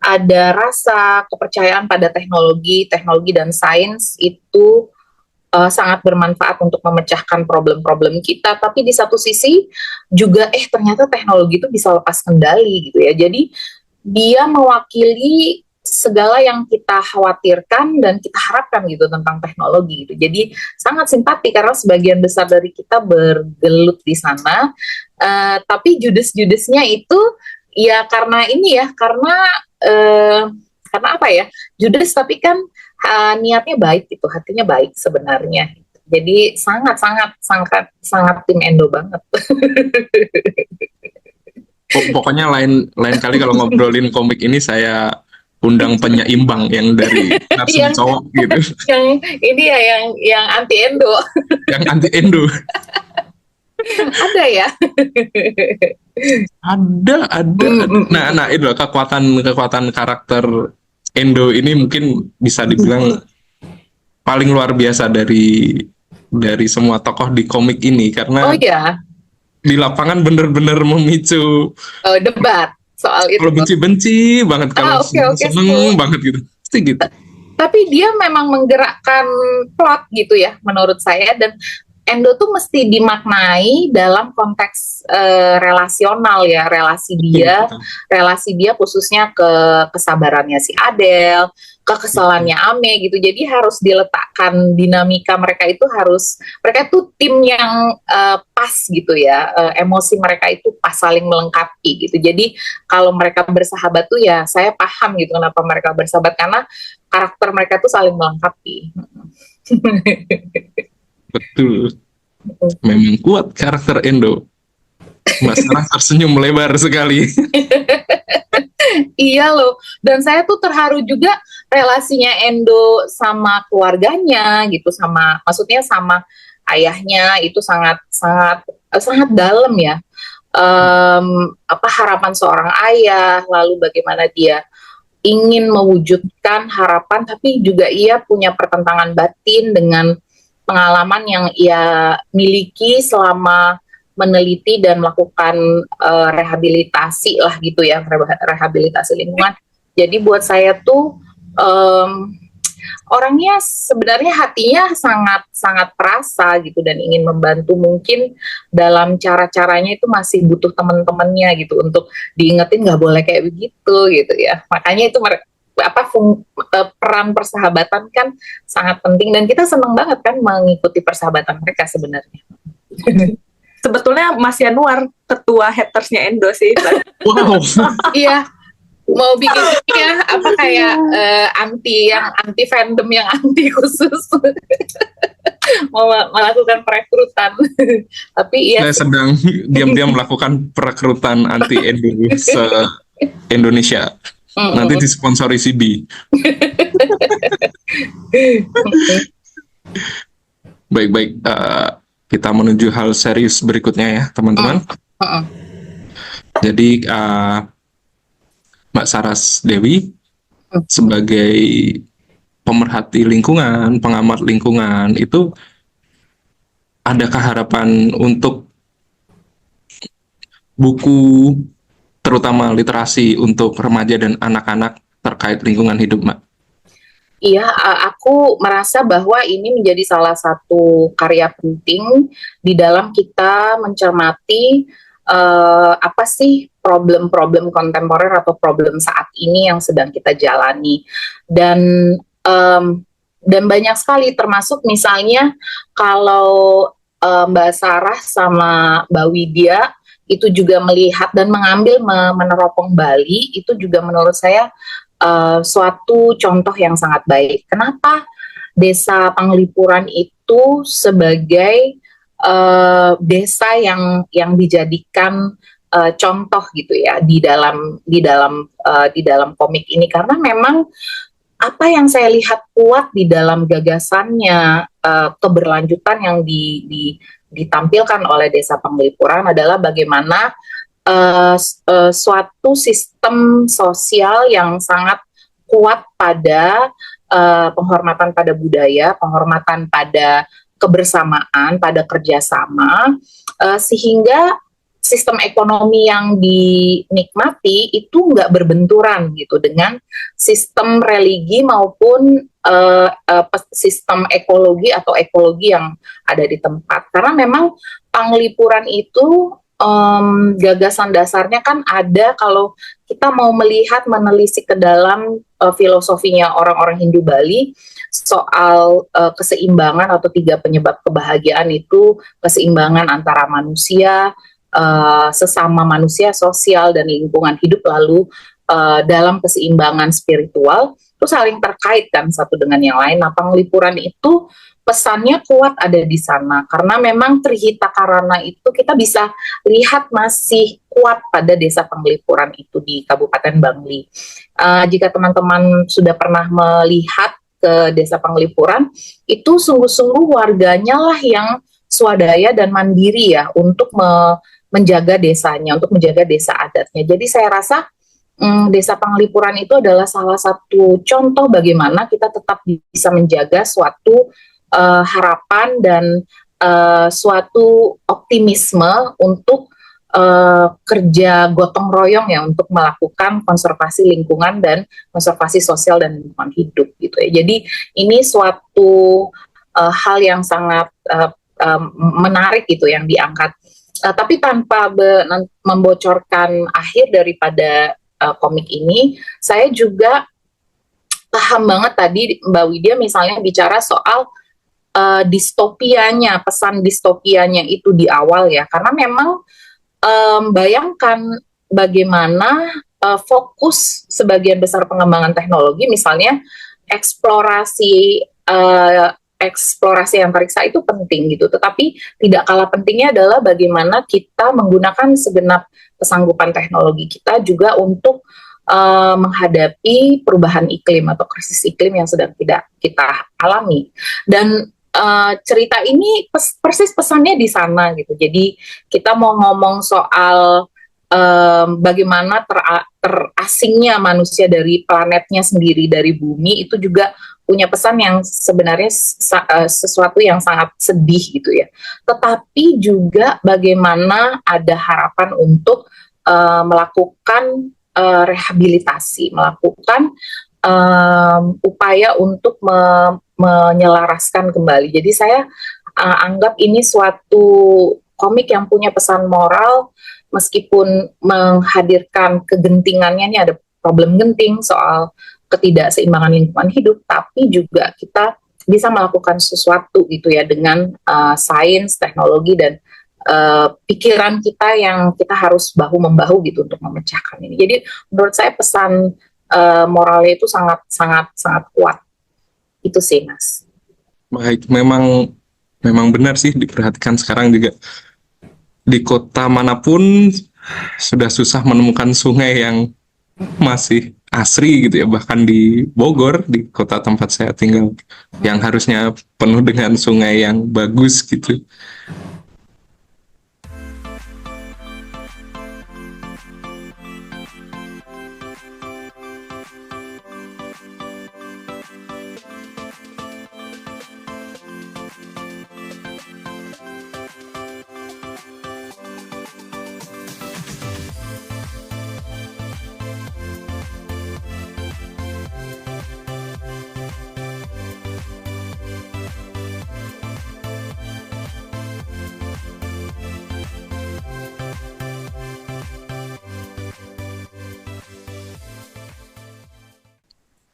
ada rasa kepercayaan pada teknologi dan sains itu sangat bermanfaat untuk memecahkan problem-problem kita, tapi di satu sisi juga ternyata teknologi itu bisa lepas kendali gitu ya. Jadi dia mewakili segala yang kita khawatirkan dan kita harapkan gitu tentang teknologi gitu. Jadi sangat simpati karena sebagian besar dari kita bergelut di sana, tapi judes-judesnya itu ya karena ini ya, karena apa ya, judes tapi kan niatnya baik gitu, hatinya baik sebenarnya. Jadi sangat tim Endo banget. Pokoknya lain kali kalau ngobrolin komik ini saya undang penyeimbang yang dari narsum cowok gitu. Yang ini ya yang anti Endo. Yang anti Endo. Ada ya? Ada. Nah itu loh, kekuatan karakter Endo ini mungkin bisa dibilang paling luar biasa dari semua tokoh di komik ini, karena di lapangan bener-bener memicu debat soal itu. Kalau benci banget, kalau seneng banget gitu, pasti gitu. Tapi dia memang menggerakkan plot gitu ya menurut saya, dan Endo tuh mesti dimaknai dalam konteks relasional ya, relasi dia khususnya kesabarannya si Adel, kekesalannya Ame gitu. Jadi harus diletakkan dinamika mereka itu tim yang pas gitu ya, emosi mereka itu pas, saling melengkapi gitu. Jadi kalau mereka bersahabat tuh ya saya paham gitu kenapa mereka bersahabat, karena karakter mereka tuh saling melengkapi. Betul. Memang kuat karakter Endo. Mbak Sarah tersenyum lebar sekali. Iya loh, dan saya tuh terharu juga relasinya Endo sama keluarganya gitu, maksudnya sama ayahnya itu sangat sangat sangat dalam ya. Apa harapan seorang ayah, lalu bagaimana dia ingin mewujudkan harapan, tapi juga ia punya pertentangan batin dengan pengalaman yang ia miliki selama meneliti dan melakukan rehabilitasi lah gitu ya, rehabilitasi lingkungan. Jadi buat saya tuh orangnya sebenarnya hatinya sangat sangat perasa gitu dan ingin membantu, mungkin dalam cara-caranya itu masih butuh teman-temannya gitu untuk diingetin nggak boleh kayak begitu gitu ya. Makanya itu peran persahabatan kan sangat penting dan kita senang banget kan mengikuti persahabatan mereka sebenarnya. Sebetulnya Mas Yanuar ketua hatersnya Endo sih. Wow. Iya, mau bikin ini ya apa kayak anti fandom yang anti khusus mau melakukan perekrutan. Tapi ya Saya sedang diam-diam melakukan perekrutan anti Edu se-Indonesia. Nanti disponsori CB. Baik-baik, kita menuju hal serius berikutnya ya, teman-teman. Jadi, Mbak Saras Dewi sebagai pemerhati lingkungan, pengamat lingkungan, itu adakah harapan untuk buku, terutama literasi untuk remaja dan anak-anak terkait lingkungan hidup, Mbak? Iya, aku merasa bahwa ini menjadi salah satu karya penting di dalam kita mencermati apa sih problem-problem kontemporer atau problem saat ini yang sedang kita jalani. Dan banyak sekali, termasuk misalnya kalau Mbak Sarah sama Mbak Widya itu juga melihat dan mengambil meneropong Bali, itu juga menurut saya suatu contoh yang sangat baik. Kenapa Desa Penglipuran itu sebagai desa yang dijadikan contoh gitu ya di dalam komik ini, karena memang apa yang saya lihat kuat di dalam gagasannya, keberlanjutan yang ditampilkan oleh Desa Penglipuran adalah bagaimana suatu sistem sosial yang sangat kuat pada penghormatan pada budaya, penghormatan pada kebersamaan, pada kerjasama, sehingga sistem ekonomi yang dinikmati itu nggak berbenturan gitu dengan sistem religi maupun sistem ekologi atau ekologi yang ada di tempat. Karena memang Penglipuran itu gagasan dasarnya kan ada, kalau kita mau melihat menelisik ke dalam filosofinya orang-orang Hindu Bali soal keseimbangan atau 3 penyebab kebahagiaan itu keseimbangan antara manusia, sesama manusia, sosial, dan lingkungan hidup, lalu dalam keseimbangan spiritual itu saling terkait kan satu dengan yang lain. Nah, Penglipuran itu pesannya kuat ada di sana karena memang Trihita Karana itu kita bisa lihat masih kuat pada Desa Penglipuran itu di Kabupaten Bangli. Jika teman-teman sudah pernah melihat ke Desa Penglipuran, itu sungguh-sungguh warganya lah yang swadaya dan mandiri ya untuk menjaga desanya, untuk menjaga desa adatnya. Jadi saya rasa Desa Penglipuran itu adalah salah satu contoh bagaimana kita tetap bisa menjaga suatu harapan dan suatu optimisme untuk kerja gotong royong ya untuk melakukan konservasi lingkungan dan konservasi sosial dan lingkungan hidup gitu ya. Jadi ini suatu hal yang sangat menarik gitu yang diangkat. Tapi tanpa membocorkan akhir daripada komik ini, saya juga paham banget tadi Mbak Widya misalnya bicara soal distopianya, pesan distopianya itu di awal ya, karena memang bayangkan bagaimana fokus sebagian besar pengembangan teknologi, misalnya eksplorasi eksplorasi antariksa itu penting gitu. Tetapi tidak kalah pentingnya adalah bagaimana kita menggunakan segenap kesanggupan teknologi kita juga untuk menghadapi perubahan iklim atau krisis iklim yang sedang tidak kita alami. Dan cerita ini persis pesannya di sana gitu. Jadi kita mau ngomong soal bagaimana terasingnya manusia dari planetnya sendiri, dari bumi, itu juga punya pesan yang sebenarnya sesuatu yang sangat sedih gitu ya. Tetapi juga bagaimana ada harapan untuk melakukan rehabilitasi, melakukan upaya untuk menyelaraskan kembali. Jadi saya anggap ini suatu komik yang punya pesan moral, meskipun menghadirkan kegentingannya. Ini ada problem genting soal ketidakseimbangan lingkungan hidup, tapi juga kita bisa melakukan sesuatu gitu ya dengan sains, teknologi, dan pikiran kita yang kita harus bahu-membahu gitu untuk memecahkan ini. Jadi menurut saya pesan moralnya itu sangat kuat. Itu sih, Mas. Baik, memang benar sih diperhatikan sekarang juga di kota manapun sudah susah menemukan sungai yang masih asri gitu ya, bahkan di Bogor, di kota tempat saya tinggal, yang harusnya penuh dengan sungai yang bagus gitu.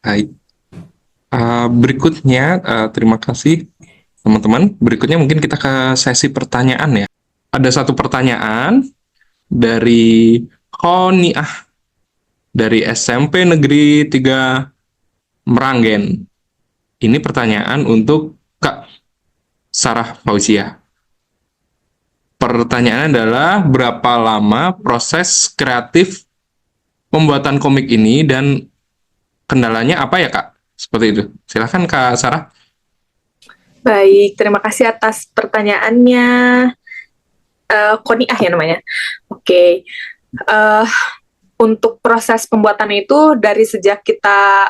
Baik. Berikutnya, terima kasih teman-teman. Berikutnya mungkin kita ke sesi pertanyaan ya. Ada satu pertanyaan dari Khoniah dari SMP Negeri 3 Meranggen. Ini pertanyaan untuk Kak Sarah Fauzia. Pertanyaannya adalah, berapa lama proses kreatif pembuatan komik ini dan kendalanya apa ya, Kak? Seperti itu. Silahkan, Kak Sarah. Baik, terima kasih atas pertanyaannya. Koniah ya namanya. Oke. Untuk proses pembuatan itu dari sejak kita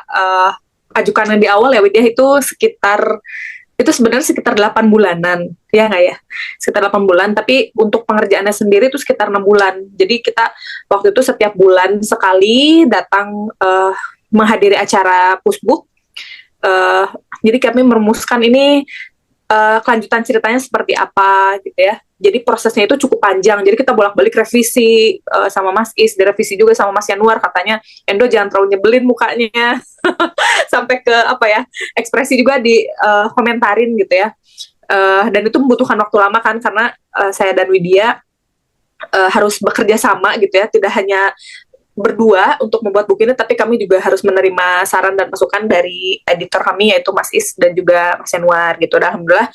ajukan di awal ya, Widya, itu sebenarnya sekitar 8 bulanan, ya nggak ya? Sekitar 8 bulan, tapi untuk pengerjaannya sendiri itu sekitar 6 bulan. Jadi kita waktu itu setiap bulan sekali datang menghadiri acara Pusbuk. Jadi kami merumuskan ini kelanjutan ceritanya seperti apa gitu ya. Jadi prosesnya itu cukup panjang. Jadi kita bolak-balik revisi sama Mas Is, direvisi juga sama Mas Yanuar, katanya Endo jangan terlalu nyebelin mukanya. Sampai ke ekspresi juga di komentarin gitu ya. Dan itu membutuhkan waktu lama kan, karena saya dan Widya harus bekerja sama gitu ya, tidak hanya berdua untuk membuat buku ini, tapi kami juga harus menerima saran dan masukan dari editor kami, yaitu Mas Is dan juga Mas Yanuar gitu. Dan alhamdulillah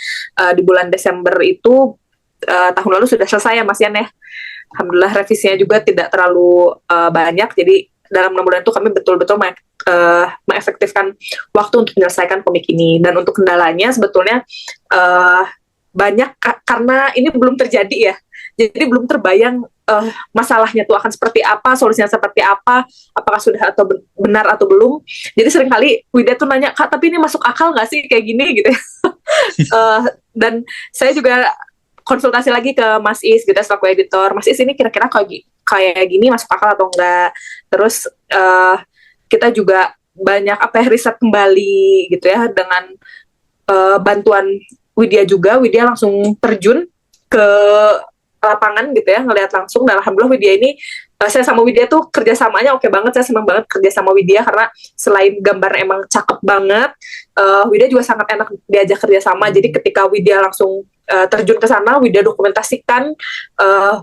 di bulan Desember itu tahun lalu sudah selesai ya Mas Yan ya. Alhamdulillah revisinya juga tidak terlalu banyak, jadi dalam 6 bulan itu kami betul-betul mengefektifkan waktu untuk menyelesaikan komik ini. Dan untuk kendalanya sebetulnya banyak, karena ini belum terjadi ya, jadi belum terbayang masalahnya tuh akan seperti apa, solusinya seperti apa, apakah sudah atau benar atau belum. Jadi seringkali Widya tuh nanya, Kak, tapi ini masuk akal nggak sih kayak gini gitu. Dan saya juga konsultasi lagi ke Mas Is gitu selaku editor. Mas Is, ini kira-kira kayak gini masuk akal atau enggak. Terus kita juga banyak riset kembali gitu ya, dengan bantuan Widya juga. Widya langsung terjun ke lapangan gitu ya, ngelihat langsung. Dan alhamdulillah Widya ini, saya sama Widya tuh kerjasamanya oke banget. Saya senang banget kerja sama Widya, karena selain gambarnya emang cakep banget, Widya juga sangat enak diajak kerjasama. Jadi ketika Widya langsung terjun ke sana, Widya dokumentasikan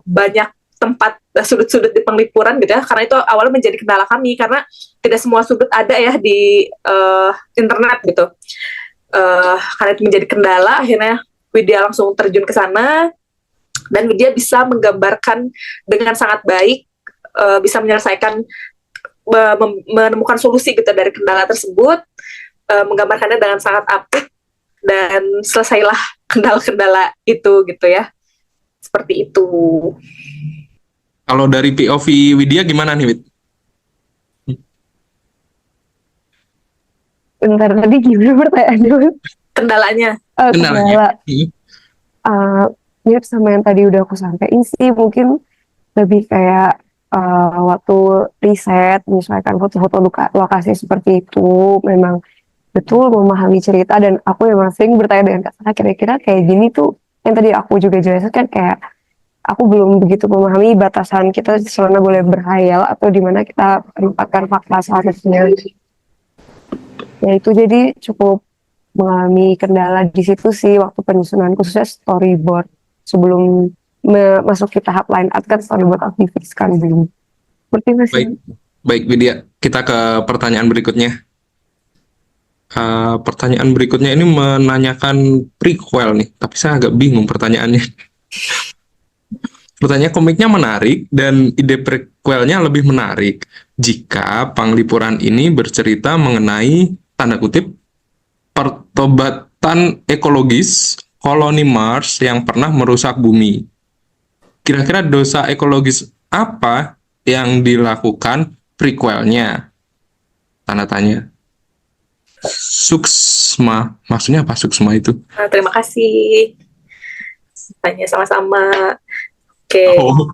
banyak tempat sudut-sudut di Penglipuran gitu ya, karena itu awalnya menjadi kendala kami, karena tidak semua sudut ada ya di internet gitu. Karena itu menjadi kendala, akhirnya Widya langsung terjun ke sana, dan Widya bisa menggambarkan dengan sangat baik, bisa menyelesaikan, menemukan solusi gitu dari kendala tersebut, menggambarkannya dengan sangat apik, dan selesailah kendala-kendala itu gitu ya. Seperti itu. Kalau dari POV Widya gimana nih, Wid? Bentar, tadi gimana pertanyaannya? Kendalanya. Kendalanya. Kendala. Mirip sama yang tadi udah aku sampaikan sih, mungkin lebih kayak waktu riset, menyesuaikan foto-foto lokasi seperti itu, memang betul memahami cerita, dan aku memang sering bertanya dengan Kak Sarah, kira-kira kayak gini tuh, yang tadi aku juga jelaskan, kayak aku belum begitu memahami batasan kita selama boleh berhayal atau di mana kita menempatkan fakta seharusnya. Ya itu jadi cukup mengalami kendala di situ sih waktu penyusunan, khususnya storyboard sebelum masuk ke tahap line art, kan storyboard harus difixkan dulu. Seperti masih. Baik, baik Widya. Kita ke pertanyaan berikutnya. Pertanyaan berikutnya ini menanyakan prequel nih, tapi saya agak bingung pertanyaannya. Pertanyaan, komiknya menarik dan ide prequelnya lebih menarik jika Panglipuran ini bercerita mengenai, tanda kutip, pertobatan ekologis koloni Mars yang pernah merusak bumi. Kira-kira dosa ekologis apa yang dilakukan prequelnya? Tanda tanya. Suksma, maksudnya apa Suksma itu? Terima kasih. Tanya sama-sama. Oke. Oh,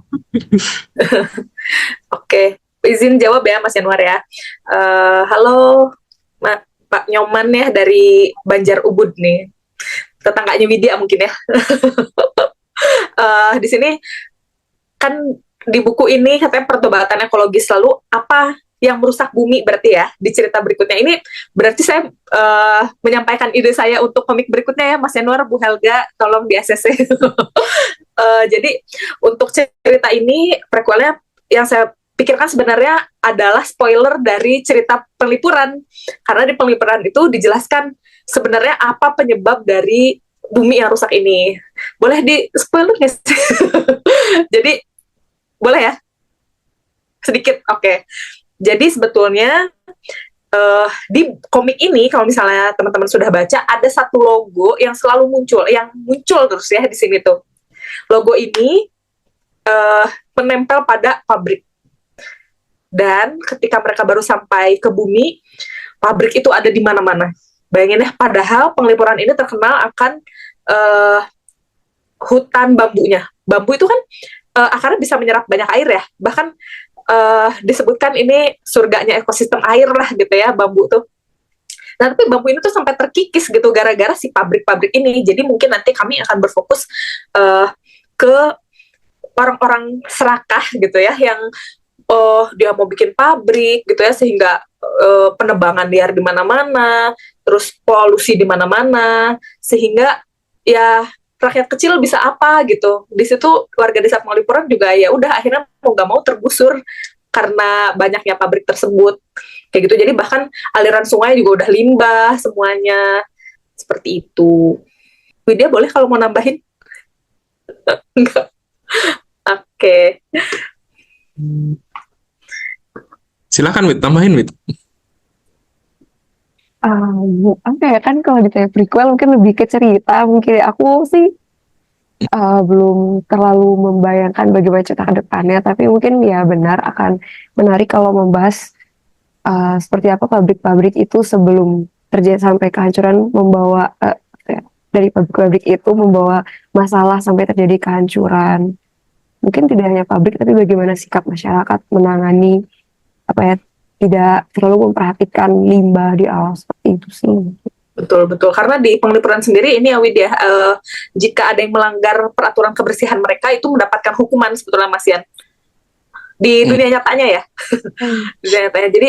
Oke, izin jawab ya Mas Yanuar ya. Halo Pak Nyoman ya dari Banjar Ubud nih. Tetangganya Widya mungkin ya. Di sini kan di buku ini katanya pertobatan ekologis, lalu apa yang merusak bumi berarti ya di cerita berikutnya ini. Berarti saya menyampaikan ide saya untuk komik berikutnya ya Mas Yanuar, Bu Helga, tolong di ACC. Jadi untuk cerita ini prequelnya yang saya pikirkan sebenarnya adalah spoiler dari cerita Penglipuran, karena di Penglipuran itu dijelaskan sebenarnya apa penyebab dari bumi yang rusak ini. Boleh di spoiler nggak sih? Jadi boleh ya sedikit. Oke. Jadi sebetulnya di komik ini, kalau misalnya teman-teman sudah baca, ada satu logo yang selalu muncul, yang muncul terus ya di sini tuh. Logo ini menempel pada pabrik. Dan ketika mereka baru sampai ke bumi, pabrik itu ada di mana-mana. Bayangin ya, padahal Penglipuran ini terkenal akan hutan bambunya. Bambu itu kan akarnya bisa menyerap banyak air ya. Bahkan disebutkan ini surganya ekosistem air lah gitu ya, bambu tuh. Nah, tapi bambu ini tuh sampai terkikis gitu gara-gara si pabrik-pabrik ini. Jadi mungkin nanti kami akan berfokus ke orang-orang serakah gitu ya, yang dia mau bikin pabrik gitu ya, sehingga penebangan liar di mana-mana, terus polusi di mana-mana, sehingga ya rakyat kecil bisa apa gitu. Di situ warga desa Penglipuran juga ya udah akhirnya mau nggak mau tergusur karena banyaknya pabrik tersebut. Kayak gitu. Jadi bahkan aliran sungai juga udah limbah semuanya. Seperti itu. Widya boleh kalau mau nambahin? Enggak. Oke. silakan Wid, tambahin Wid. Apa ya, kan kalau ditanya prequel mungkin lebih ke cerita, mungkin aku sih belum terlalu membayangkan bagaimana cerita ke depannya, tapi mungkin ya benar akan menarik kalau membahas seperti apa pabrik-pabrik itu sebelum terjadi sampai kehancuran, membawa dari pabrik-pabrik itu membawa masalah sampai terjadi kehancuran. Mungkin tidak hanya pabrik, tapi bagaimana sikap masyarakat menangani apa ya, tidak terlalu memperhatikan limbah di alam, seperti itu sih. Betul. Karena di Penglipuran sendiri ini ya Widya, jika ada yang melanggar peraturan kebersihan mereka itu mendapatkan hukuman sebetulnya Mas Yan. Di dunia nyatanya ya. Di dunia nyatanya. Jadi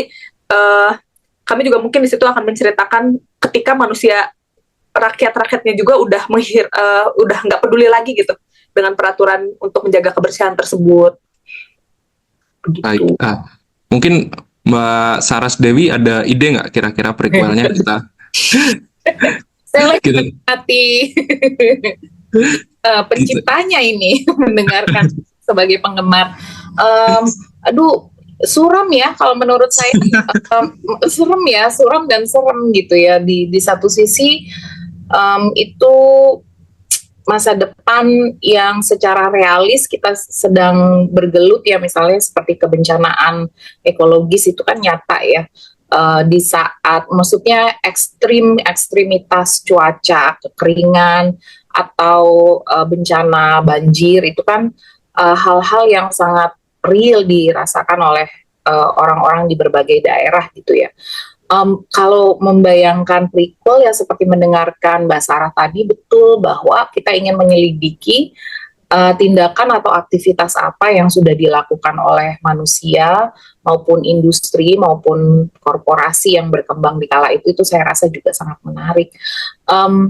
kami juga mungkin di situ akan menceritakan ketika manusia, rakyat-rakyatnya juga udah nggak peduli lagi gitu dengan peraturan untuk menjaga kebersihan tersebut. Baik. Begitu. Mungkin Mbak Saras Dewi ada ide nggak kira-kira prequelnya kita? Saya lagi Kita, menikmati kita penciptanya ini mendengarkan sebagai penggemar. Em, aduh, suram ya kalau menurut saya. Serem ya, suram dan serem gitu ya. Di satu sisi itu masa depan yang secara realis kita sedang bergelut ya, misalnya seperti kebencanaan ekologis itu kan nyata ya. Di saat maksudnya ekstremitas cuaca, kekeringan atau bencana banjir itu kan hal-hal yang sangat real dirasakan oleh orang-orang di berbagai daerah gitu ya. Kalau membayangkan prequel ya seperti mendengarkan Mbak Sarah tadi, betul bahwa kita ingin menyelidiki tindakan atau aktivitas apa yang sudah dilakukan oleh manusia maupun industri maupun korporasi yang berkembang di kala itu saya rasa juga sangat menarik.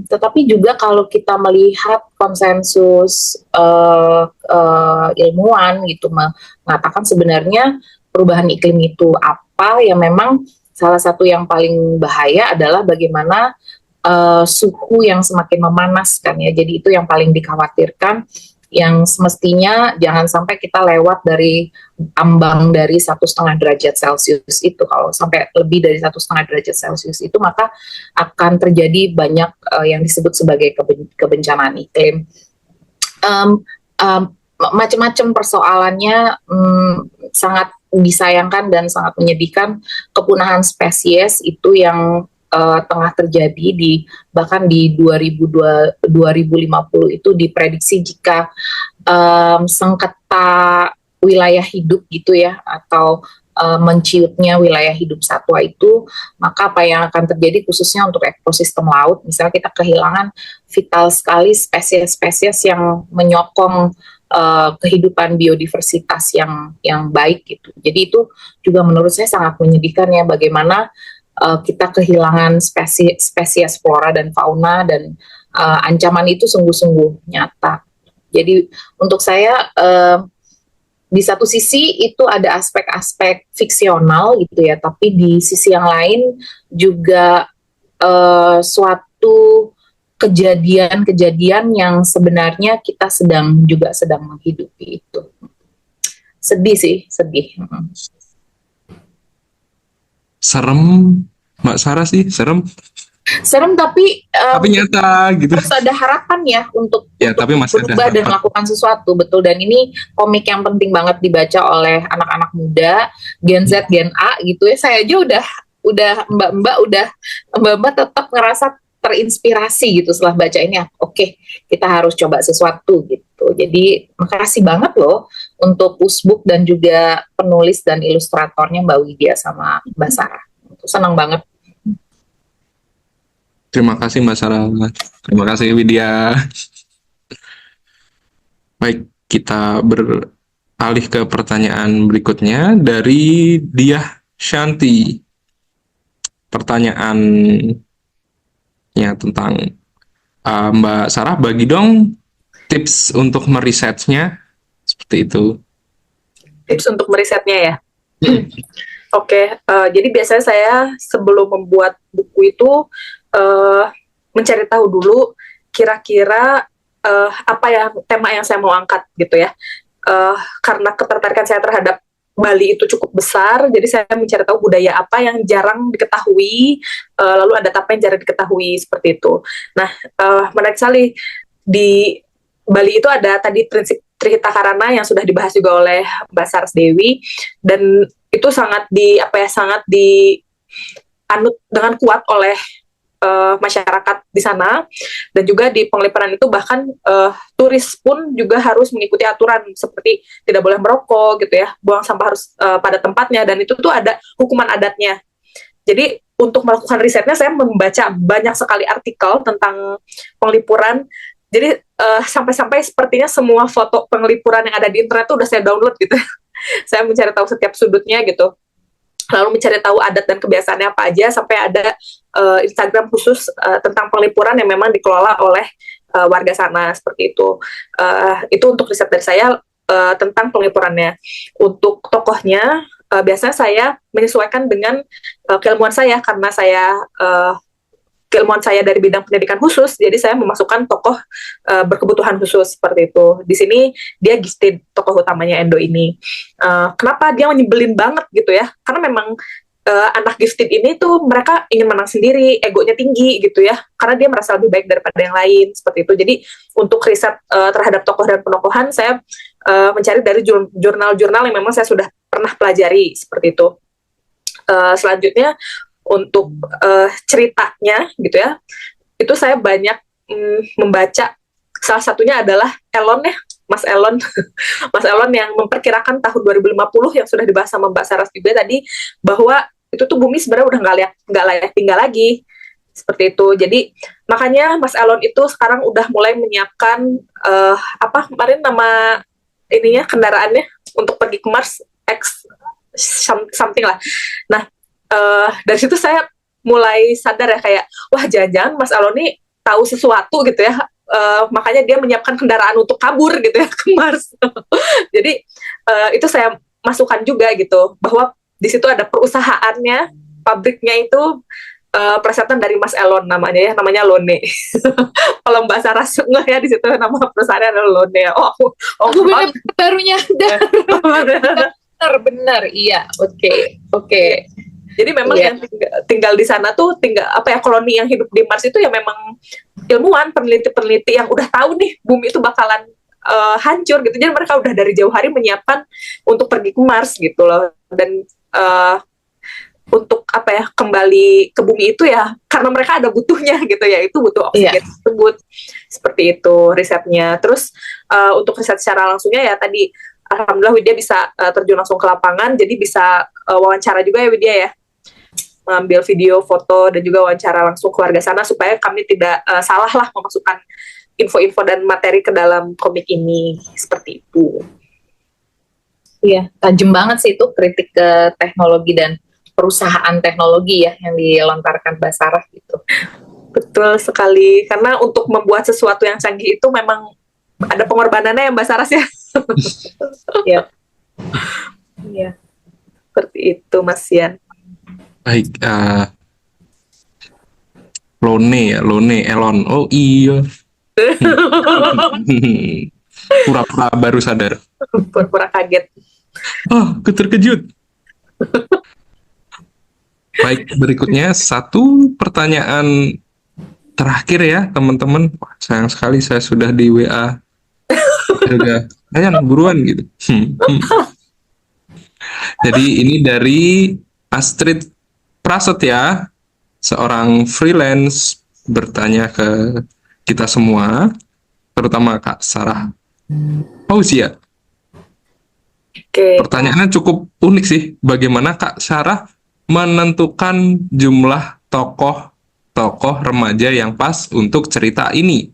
Tetapi juga kalau kita melihat konsensus ilmuwan gitu mengatakan sebenarnya perubahan iklim itu apa, ya memang salah satu yang paling bahaya adalah bagaimana suhu yang semakin memanas kan ya. Jadi itu yang paling dikhawatirkan, yang semestinya jangan sampai kita lewat dari ambang dari 1,5 derajat Celcius itu. Kalau sampai lebih dari 1,5 derajat Celcius itu maka akan terjadi banyak yang disebut sebagai kebencanaan iklim. Macam-macam persoalannya, sangat disayangkan dan sangat menyedihkan kepunahan spesies itu yang tengah terjadi bahkan di 2050 itu diprediksi jika sengketa wilayah hidup gitu ya, atau menciutnya wilayah hidup satwa itu, maka apa yang akan terjadi khususnya untuk ekosistem laut, misalnya kita kehilangan vital sekali spesies-spesies yang menyokong kehidupan biodiversitas yang baik gitu. Jadi itu juga menurut saya sangat menyedihkan ya, bagaimana kita kehilangan spesies flora dan fauna, dan ancaman itu sungguh-sungguh nyata. Jadi untuk saya di satu sisi itu ada aspek-aspek fiksional gitu ya, tapi di sisi yang lain juga suatu kejadian-kejadian yang sebenarnya kita sedang menghidupi itu. Sedih sih, sedih. serem, Mbak Sarah sih serem, Serem tapi tapi nyata gitu. harus ada harapan ya untuk Ya, tapi masih ada berubah dan harapan. melakukan sesuatu, betul. Dan ini komik yang penting banget dibaca oleh anak-anak muda, Gen Z, Gen A gitu ya. Saya aja mbak-mbak tetap ngerasa terinspirasi gitu setelah baca ini. Oke, kita harus coba sesuatu gitu. Jadi makasih banget loh untuk Usbuk dan juga penulis dan ilustratornya Mbak Widya sama Mbak Sarah. Senang banget. Terima kasih Mbak Sarah, terima kasih Widya. Baik, kita beralih ke pertanyaan berikutnya dari Diah Shanti. Pertanyaannya tentang Mbak Sarah, bagi dong tips untuk merisetnya, seperti itu. Tips untuk merisetnya ya. Oke, jadi biasanya saya sebelum membuat buku itu mencari tahu dulu kira-kira apa ya tema yang saya mau angkat gitu ya. Karena ketertarikan saya terhadap Bali itu cukup besar, jadi saya mencari tahu budaya apa yang jarang diketahui, lalu adat apa yang jarang diketahui, seperti itu. Nah, menarik sekali, di Bali itu ada tadi prinsip Trihita Karana yang sudah dibahas juga oleh Mbak Saras Dewi, dan itu sangat dianut dengan kuat oleh masyarakat di sana, dan juga di Penglipuran itu bahkan turis pun juga harus mengikuti aturan seperti tidak boleh merokok gitu ya, buang sampah harus pada tempatnya, dan itu tuh ada hukuman adatnya. Jadi untuk melakukan risetnya saya membaca banyak sekali artikel tentang Penglipuran. Jadi sampai-sampai sepertinya semua foto Penglipuran yang ada di internet tuh udah saya download gitu. Saya mencari tahu setiap sudutnya gitu, lalu mencari tahu adat dan kebiasaannya apa aja, sampai ada Instagram khusus tentang Penglipuran yang memang dikelola oleh warga sana, seperti itu. Itu untuk riset dari saya tentang Penglipurannya. Untuk tokohnya, biasanya saya menyesuaikan dengan keilmuan saya, karena saya keilmuan saya dari bidang pendidikan khusus, jadi saya memasukkan tokoh berkebutuhan khusus seperti itu. Di sini dia gifted tokoh utamanya Endo ini. Kenapa dia nyebelin banget gitu ya? Karena memang anak gifted ini tuh mereka ingin menang sendiri, egonya tinggi gitu ya, karena dia merasa lebih baik daripada yang lain seperti itu. Jadi untuk riset terhadap tokoh dan penokohan, saya mencari dari jurnal-jurnal yang memang saya sudah pernah pelajari seperti itu. Selanjutnya untuk ceritanya gitu ya, itu saya banyak membaca. Salah satunya adalah Elon ya, Mas Elon. Mas Elon yang memperkirakan tahun 2050 yang sudah dibahas sama Mbak Saras juga tadi, bahwa itu tuh bumi sebenarnya udah nggak layak tinggal lagi seperti itu. Jadi makanya Mas Elon itu sekarang udah mulai menyiapkan apa kemarin nama ininya kendaraannya untuk pergi ke Mars X something lah. Nah dari situ saya mulai sadar ya, kayak wah jangan-jangan Mas Elon ini tahu sesuatu gitu ya. Makanya dia menyiapkan kendaraan untuk kabur gitu ya ke Mars. Jadi itu saya masukkan juga gitu, bahwa di situ ada perusahaannya, pabriknya itu plesetan dari Mas Elon namanya Lone. Kalau Mbak Sarah nggak ya, di situ nama perusahaannya adalah Lone. Aku benar baru nyadar. Benar, iya, oke. Jadi memang yang tinggal di sana tuh koloni yang hidup di Mars itu ya memang ilmuwan, peneliti-peneliti yang udah tahu nih bumi itu bakalan hancur gitu. Jadi mereka udah dari jauh hari menyiapkan untuk pergi ke Mars gitu loh. Dan untuk kembali ke bumi itu ya karena mereka ada butuhnya gitu ya, itu butuh oksigen tersebut. Seperti itu risetnya. Terus untuk riset secara langsungnya ya tadi alhamdulillah Widya bisa terjun langsung ke lapangan, jadi bisa wawancara juga ya Widya ya, mengambil video, foto, dan juga wawancara langsung keluarga sana supaya kami tidak salah lah memasukkan info-info dan materi ke dalam komik ini, seperti itu. Iya, tajam banget sih itu kritik ke teknologi dan perusahaan teknologi ya yang dilontarkan Mbak Sarah gitu. Betul sekali, karena untuk membuat sesuatu yang canggih itu memang ada pengorbanannya ya Mbak Saras ya. Iya. Seperti itu Mas Yan. Baik, Lone, Elon. Oh iya. Pura-pura baru sadar. Pura-pura kaget. Oh, terkejut. Baik, berikutnya satu pertanyaan terakhir ya teman-teman. Sayang sekali saya sudah di WA. Udah, ayo buruan gitu. Jadi ini dari Astrid Prasetya, seorang freelance, bertanya ke kita semua, terutama Kak Sarah Fauzia. Pertanyaannya cukup unik sih, bagaimana Kak Sarah menentukan jumlah tokoh remaja yang pas untuk cerita ini?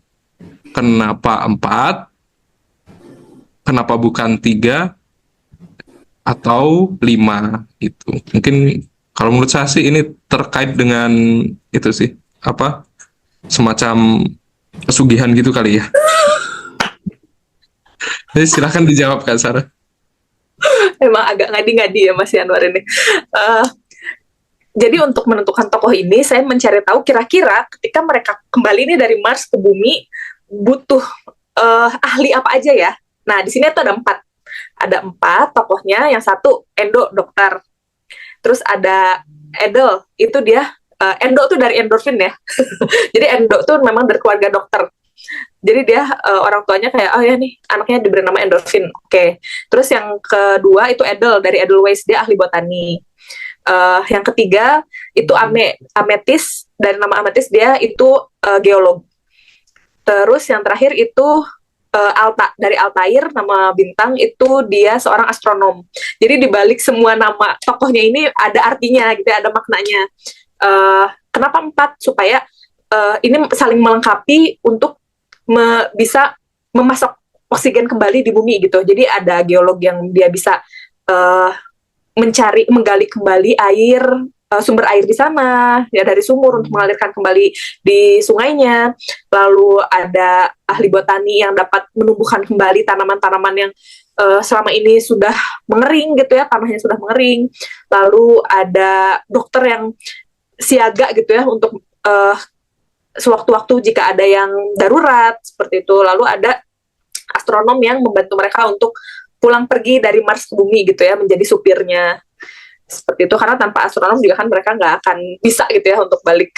Kenapa 4? Kenapa bukan 3 atau 5 itu? Mungkin kalau menurut saya sih ini terkait dengan itu sih, semacam pesugihan gitu kali ya. Jadi silahkan dijawab Kak Sarah. Emang agak ngadi-ngadi ya Mas Yanwar ini. Jadi untuk menentukan tokoh ini, saya mencari tahu kira-kira ketika mereka kembali nih dari Mars ke bumi, butuh ahli apa aja ya. Nah, di sini tuh ada 4. Ada 4 tokohnya, yang satu Endo, dokter. Terus ada Edel, itu dia, Endo tuh dari endorfin ya. Jadi Endo tuh memang dari keluarga dokter. Jadi dia orang tuanya kayak, oh ya nih, anaknya diberi nama endorfin. Oke. Terus yang kedua itu Edel, dari Edelweiss, dia ahli botani. Yang ketiga itu Ametis, dari nama Ametis dia itu geolog. Terus yang terakhir itu Alta, dari Altair, nama bintang, itu dia seorang astronom. Jadi dibalik semua nama tokohnya ini ada artinya gitu, ada maknanya. Kenapa 4? Supaya ini saling melengkapi untuk bisa memasok oksigen kembali di bumi gitu. Jadi ada geolog yang dia bisa menggali kembali air, sumber air di sana ya, dari sumur untuk mengalirkan kembali di sungainya. Lalu ada ahli botani yang dapat menumbuhkan kembali tanaman-tanaman yang selama ini sudah mengering gitu ya, tanahnya sudah mengering. Lalu ada dokter yang siaga gitu ya untuk sewaktu-waktu jika ada yang darurat seperti itu. Lalu ada astronom yang membantu mereka untuk pulang pergi dari Mars ke bumi gitu ya, menjadi supirnya seperti itu. Karena tanpa astronom juga kan mereka nggak akan bisa gitu ya untuk balik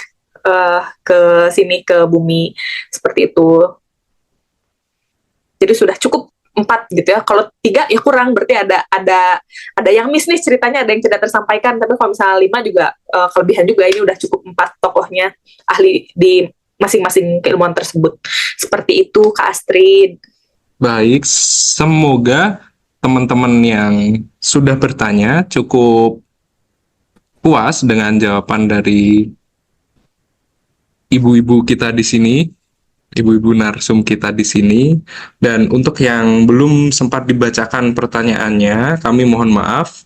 ke sini, ke bumi seperti itu. Jadi sudah cukup 4 gitu ya. Kalau 3 ya kurang, berarti ada yang miss nih ceritanya, ada yang tidak tersampaikan. Tapi kalau misalnya 5 juga kelebihan juga, ini udah cukup 4 tokohnya ahli di masing-masing keilmuan tersebut. Seperti itu, Kak Astrid. Baik, semoga teman-teman yang sudah bertanya cukup puas dengan jawaban dari ibu-ibu kita di sini, ibu-ibu narsum kita di sini. Dan untuk yang belum sempat dibacakan pertanyaannya, kami mohon maaf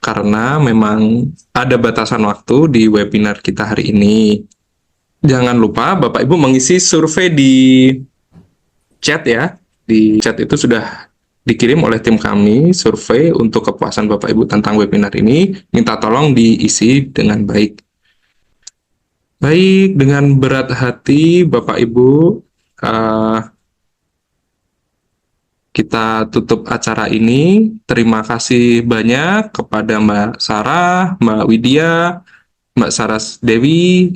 karena memang ada batasan waktu di webinar kita hari ini. Jangan lupa Bapak Ibu mengisi survei di chat ya. Di chat itu sudah dikirim oleh tim kami survei untuk kepuasan Bapak Ibu tentang webinar ini. Minta tolong diisi dengan baik. Baik, dengan berat hati Bapak Ibu, kita tutup acara ini. Terima kasih banyak kepada Mbak Sarah, Mbak Widya, Mbak Saras Dewi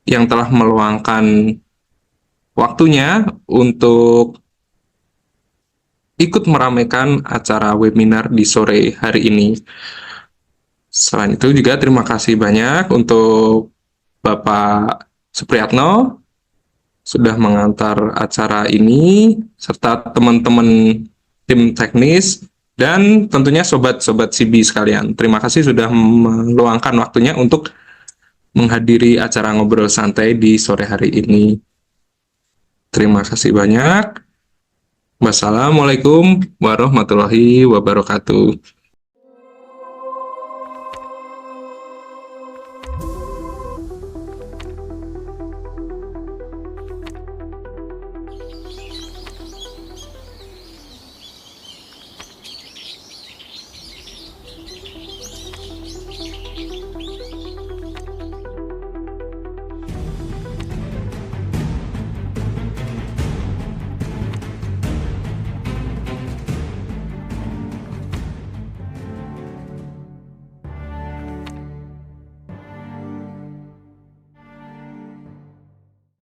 yang telah meluangkan waktunya untuk ikut meramaikan acara webinar di sore hari ini. Selain itu juga terima kasih banyak untuk Bapak Supriyatno sudah mengantar acara ini, serta teman-teman tim teknis, dan tentunya sobat-sobat CB sekalian. Terima kasih sudah meluangkan waktunya untuk menghadiri acara ngobrol santai di sore hari ini. Terima kasih banyak. Wassalamualaikum warahmatullahi wabarakatuh.